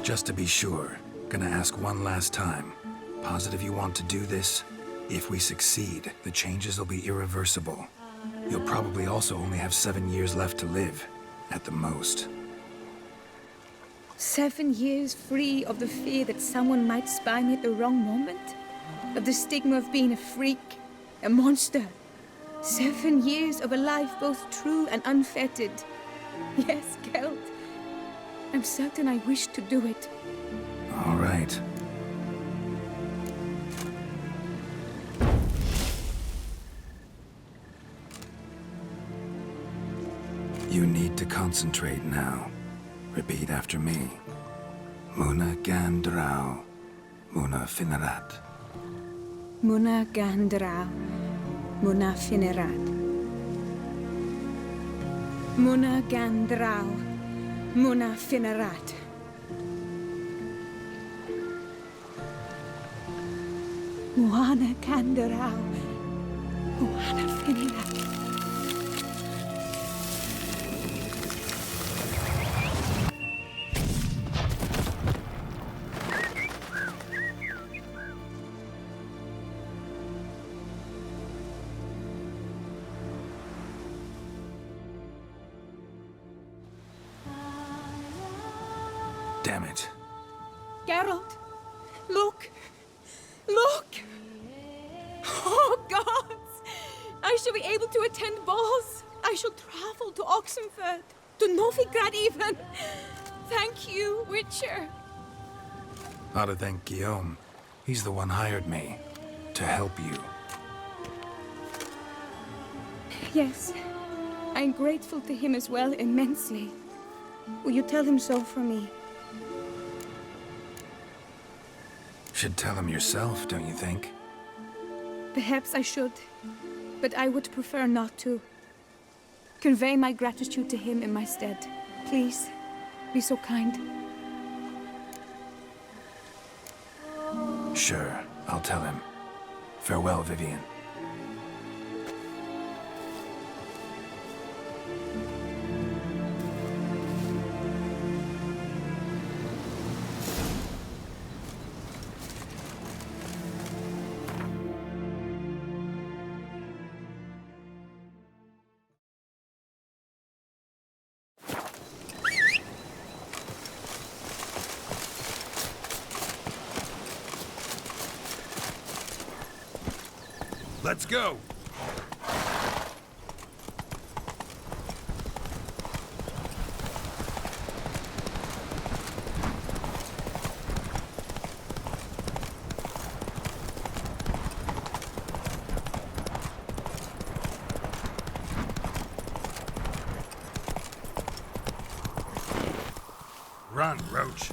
Just to be sure, gonna ask one last time. Positive you want to do this? If we succeed, the changes will be irreversible. you'll probably also only have 7 years left to live, at the most. 7 years free of the fear that someone might spy me at the wrong moment? Of the stigma of being a freak, a monster? 7 years of a life both true and unfettered. Yes, Geralt. I'm certain I wish to do it. All right. You need to concentrate now. Repeat after me. Muna Gandrau. Muna Finerat. Muna Gandrau. Muna Finerat. Muna Gandrau. Muna Finerat. Muana Gandrau. Muana Finerat. Damn it. Geralt, look! Look! Oh, gods! I shall be able to attend balls. I shall travel to Oxenfurt, to Novigrad even. Thank you, Witcher. Ought to thank Guillaume. He's the one hired me. To help you. Yes, I'm grateful to him as well, immensely. Will you tell him so for me? Should tell him yourself, don't you think? Perhaps I should, but I would prefer not to. Convey my gratitude to him in my stead. Please, be so kind. Sure, I'll tell him. Farewell, Vivien. Let's go! Run, Roach.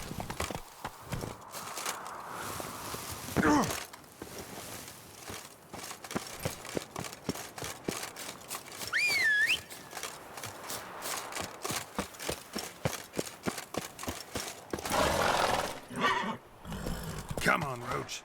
Come on, Roach.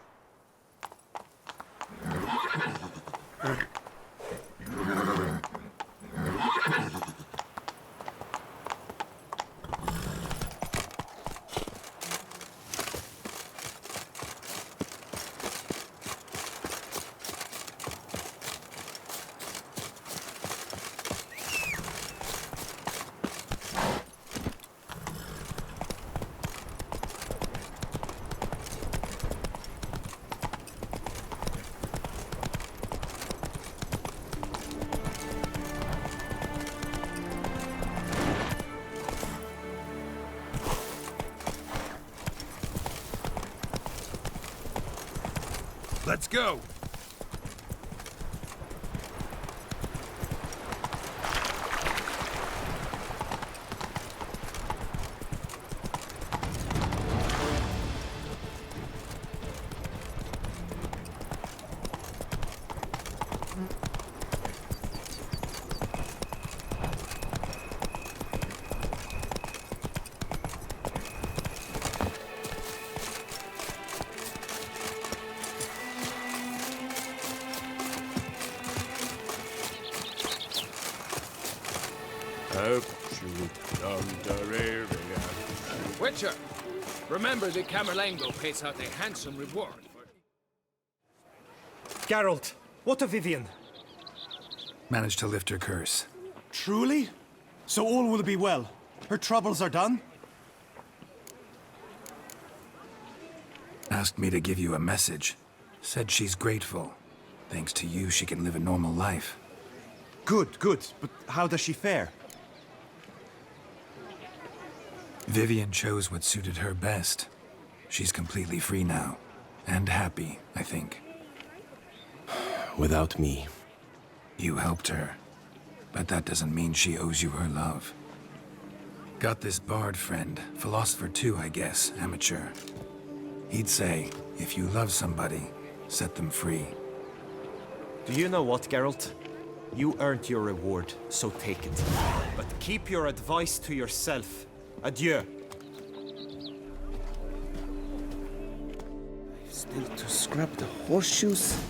Let's go! Witcher, remember the Camerlengo pays out a handsome reward for... Geralt, what of Vivien? Managed to lift her curse. Truly? So all will be well. Her troubles are done? Asked me to give you a message. Said she's grateful. Thanks to you, she can live a normal life. Good, good. But how does she fare? Vivien chose what suited her best. She's completely free now. And happy, I think. Without me. You helped her. But that doesn't mean she owes you her love. Got this bard friend, philosopher too, I guess, amateur. He'd say, if you love somebody, set them free. Do you know what, Geralt? You earned your reward, so take it. But keep your advice to yourself. Adieu. Still to scrub the horseshoes?